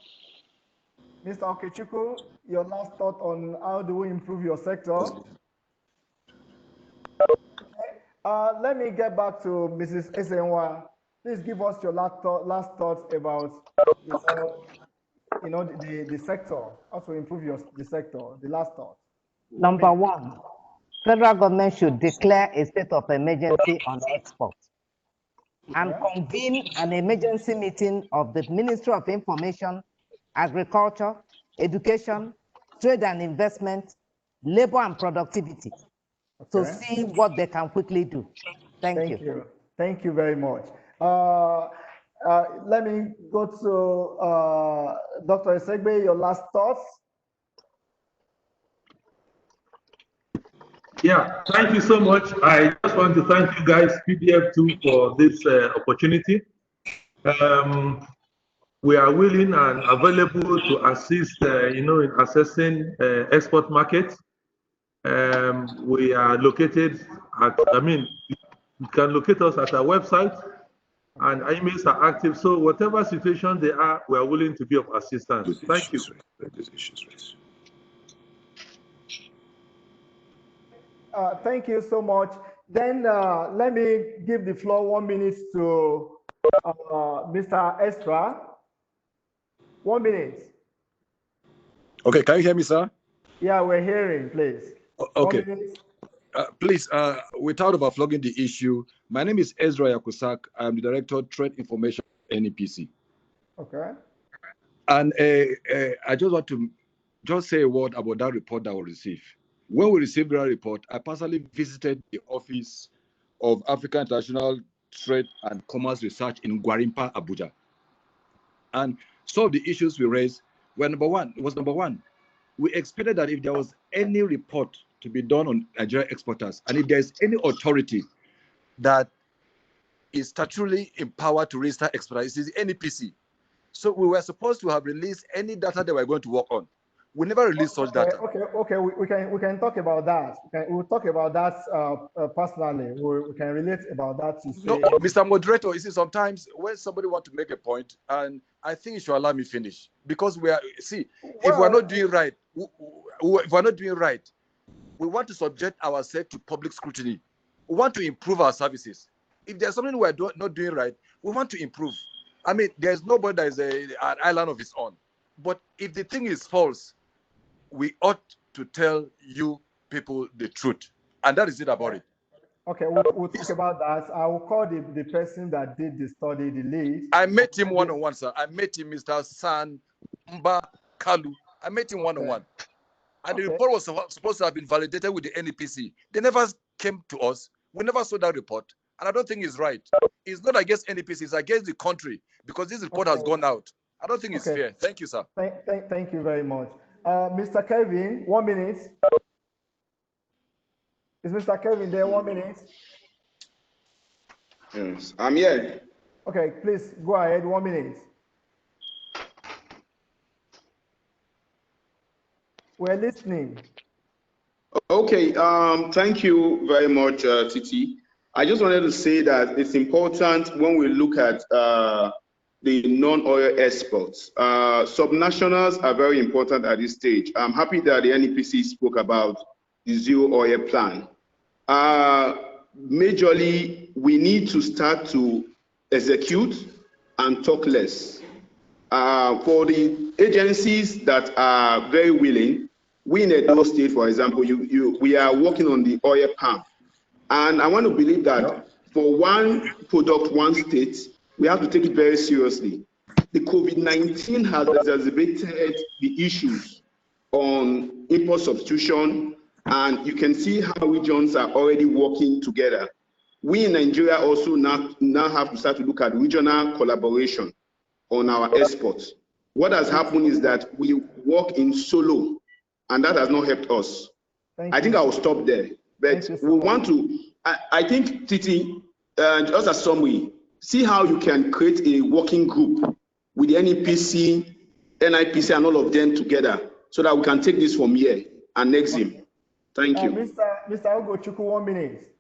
Mr. Okechukwu, your last thought on how do we improve your sector? Okay. Let me get back to Mrs. Esenwa. Please give us your last thoughts about the sector, how to improve the sector, the last thought. Number 1, federal government should declare a state of emergency on export and convene an emergency meeting of the Ministry of Information, Agriculture, Education, Trade and Investment, Labor and Productivity to see what they can quickly do. Thank you. Thank you very much. Let me go to Dr. Esegbe, your last thoughts. Yeah, thank you so much. I just want to thank you guys, PDF2, for this opportunity. We are willing and available to assist, in assessing export markets. We are located at, you can locate us at our website, and our emails are active. So whatever situation they are, we are willing to be of assistance. Thank you. Thank you so much. Then let me give the floor 1 minute to Mr. Estra. 1 minute. Okay, can you hear me, sir? Yeah, we're hearing, please. Okay. Please, without overflogging the issue, my name is Ezra Yakusak. I'm the Director of Trade Information at NEPC. Okay. And I just want to say a word about that report that we received. When we received that report, I personally visited the office of African International Trade and Commerce Research in Gwarimpa, Abuja. And some of the issues we raised were number one. We expected that if there was any report to be done on Nigerian exporters, and if there's any authority that is statutorily empowered to register exporters, it's the NEPC. So we were supposed to have released any data they were going to work on. We never released such data. Okay. We can talk about that. We'll talk about that personally. We can relate about that to say. No, Mr. Moderator, you see, sometimes when somebody wants to make a point, and I think you should allow me finish, because we are, see, if we're not doing right, we want to subject ourselves to public scrutiny. We want to improve our services. If there's something we're not doing right, we want to improve. I mean, there's nobody that is an island of his own. But if the thing is false, we ought to tell you people the truth. And that is it about it. Okay, we'll talk about that. I will call the person that did the study, the lead. I met him one-on-one, sir. I met him, Mr. San Mba Kalu. I met him one-on-one. And the report was supposed to have been validated with the NEPC. They never came to us. We never saw that report. And I don't think it's right. It's not against NEPC, it's against the country, because this report has gone out. I don't think it's fair. Thank you, sir. Thank you very much. Mr. Kevin, 1 minute. Is Mr. Kevin there? 1 minute. Yes, I'm here. Okay, please go ahead. 1 minute. We're listening. Okay, thank you very much, Titi. I just wanted to say that it's important when we look at the non-oil exports. Subnationals are very important at this stage. I'm happy that the NEPC spoke about the zero oil plan. Majorly, we need to start to execute and talk less. For the agencies that are very willing, we in Edo State, for example, we are working on the oil palm. And I want to believe that for one product, one state, we have to take it very seriously. The COVID-19 has exacerbated the issues on import substitution, and you can see how regions are already working together. We in Nigeria also now have to start to look at regional collaboration on our exports. What has happened is that we work in solo, and that has not helped us. I think I will stop there. But we want to, I think, Titi, just a summary, see how you can create a working group with the NEPC, NIPC, and all of them together so that we can take this from here and next him. Thank you. Mr. Ogochukwu, 1 minute.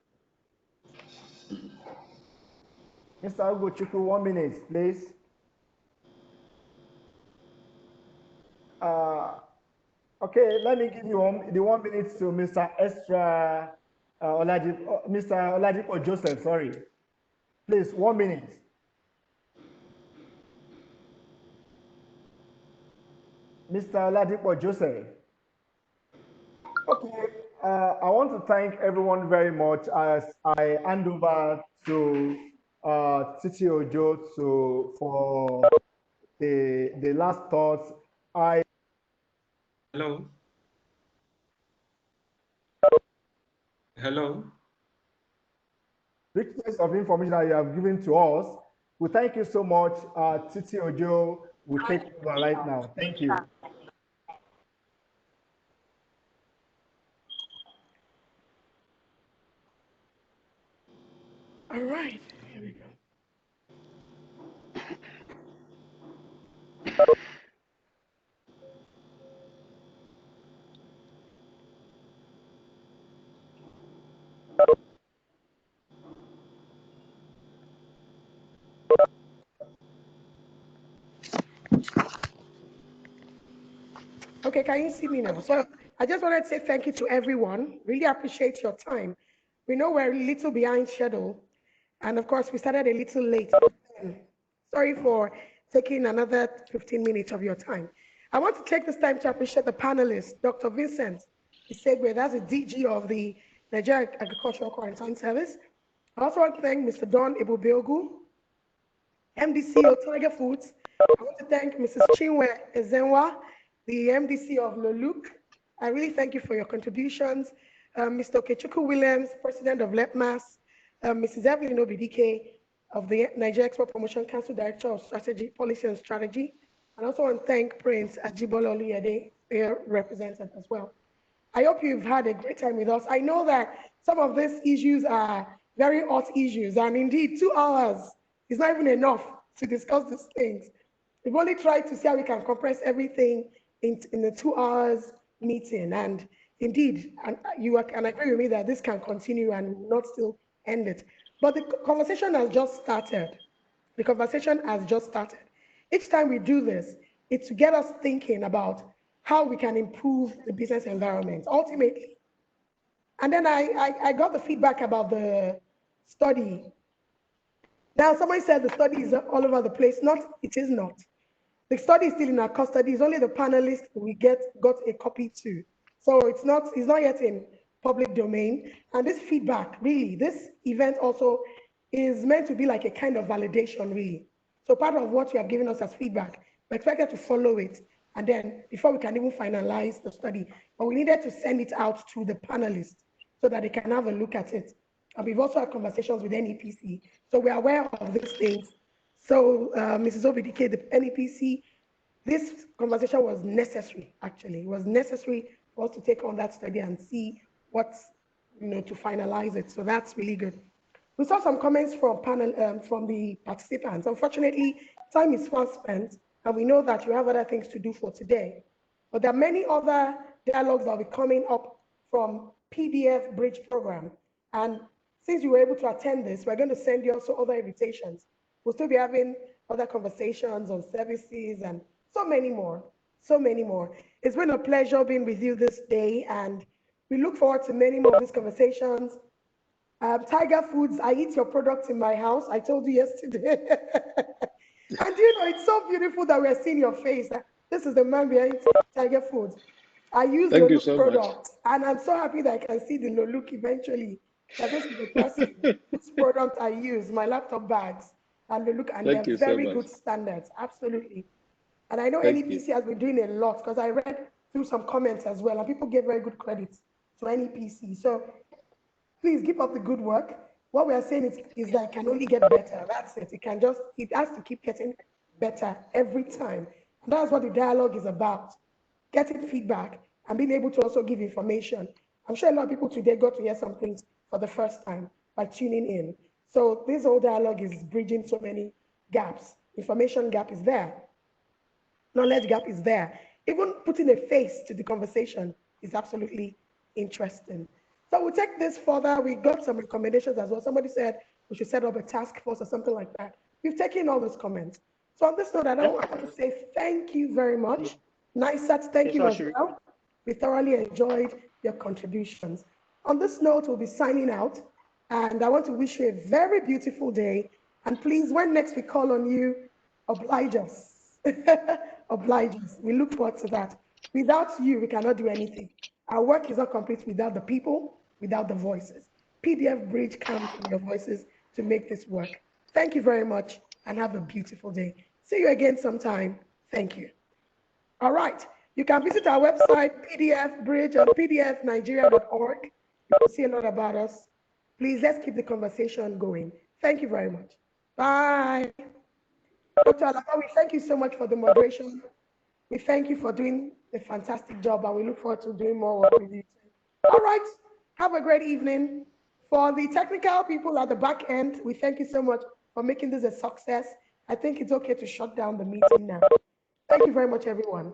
Mr. Ogochukwu, 1 minute, please. Okay, let me give you the 1 minute to Mr. Mr. Oladipo Joseph, sorry. Please, 1 minute. Mr. Oladipo Joseph. Okay, I want to thank everyone very much as I hand over to Titi Ojo for the last thoughts. Hello. Hello. Richness of information that you have given to us. We thank you so much. Titi Ojo will take over right now. Thank you. All right, here we go. Okay, can you see me now? So I just wanted to say thank you to everyone. Really appreciate your time. We know we're a little behind schedule. And of course, we started a little late. Sorry for taking another 15 minutes of your time. I want to take this time to appreciate the panelists, Dr. Vincent Isegwe, that's the DG of the Nigerian Agricultural Quarantine Service. I also want to thank Mr. Don Ebubiogu, MDC of Tiger Foods. I want to thank Mrs. Chinwe Ezenwa, the MDC of Loluk. I really thank you for your contributions. Mr. Okechukwu Williams, President of LEPMAS, Mrs. Evelyn Obidike of the Nigeria Export Promotion Council, Director of Strategy, Policy and Strategy. And also want to thank Prince Ajibola Oluyede, their representative as well. I hope you've had a great time with us. I know that some of these issues are very hot issues, and indeed 2 hours is not even enough to discuss these things. We've only tried to see how we can compress everything in the 2 hours meeting. And indeed, and you can agree with me that this can continue and not still end it. But the conversation has just started. The conversation has just started. Each time we do this, it's to get us thinking about how we can improve the business environment, ultimately. And then I got the feedback about the study. Now, somebody said the study is all over the place. Not, it is not. The study is still in our custody. It's only the panelists we got a copy to. So it's not yet in public domain. And this feedback, really, this event also is meant to be like a kind of validation, really. So part of what you have given us as feedback, we're expected to follow it. And then before we can even finalize the study, but we needed to send it out to the panelists so that they can have a look at it. And we've also had conversations with NEPC. So we're aware of these things. So Mrs. Obidike, the NEPC, this conversation was necessary, actually. It was necessary for us to take on that study and see what's, to finalize it. So that's really good. We saw some comments from from the participants. Unfortunately, time is fast spent, and we know that you have other things to do for today. But there are many other dialogues that will be coming up from PDF Bridge program. And since you were able to attend this, we're going to send you also other invitations. We'll still be having other conversations on services and so many more, so many more. It's been a pleasure being with you this day, and we look forward to many more of these conversations. Tiger Foods, I eat your products in my house. I told you yesterday. And it's so beautiful that we're seeing your face. This is the man behind Tiger Foods. I use Thank you Loluk so products, and I'm so happy that I can see the Loluk eventually. That this is the person whose product I use, my laptop bags, and Loluk, and Thank they're you so very much. good standards, absolutely. And I know Thank NEPC has been doing a lot because I read through some comments as well, and people gave very good credit to NEPC. So please keep up the good work. What we are saying is that it can only get better. That's it. It has to keep getting better every time. And that's what the dialogue is about. Getting feedback and being able to also give information. I'm sure a lot of people today got to hear some things for the first time by tuning in. So this whole dialogue is bridging so many gaps. Information gap is there. Knowledge gap is there. Even putting a face to the conversation is absolutely interesting. So we'll take this further. We got some recommendations as well. Somebody said we should set up a task force or something like that. We've taken all those comments. So on this note, I want to say thank you very much. Nice set. Thank you as well. We thoroughly enjoyed your contributions. On this note, we'll be signing out. And I want to wish you a very beautiful day. And please, when next we call on you, oblige us. Oblige us. We look forward to that. Without you, we cannot do anything. Our work is not complete without the people, without the voices. PDF Bridge counts on your voices to make this work. Thank you very much and have a beautiful day. See you again sometime. Thank you. All right. You can visit our website, PDF Bridge or pdfnigeria.org. You can see a lot about us. Please, let's keep the conversation going. Thank you very much. Bye. Dr. Alaba, we thank you so much for the moderation. We thank you for doing a fantastic job, and we look forward to doing more work with you. All right, have a great evening. For the technical people at the back end, we thank you so much for making this a success. I think it's okay to shut down the meeting now. Thank you very much, everyone.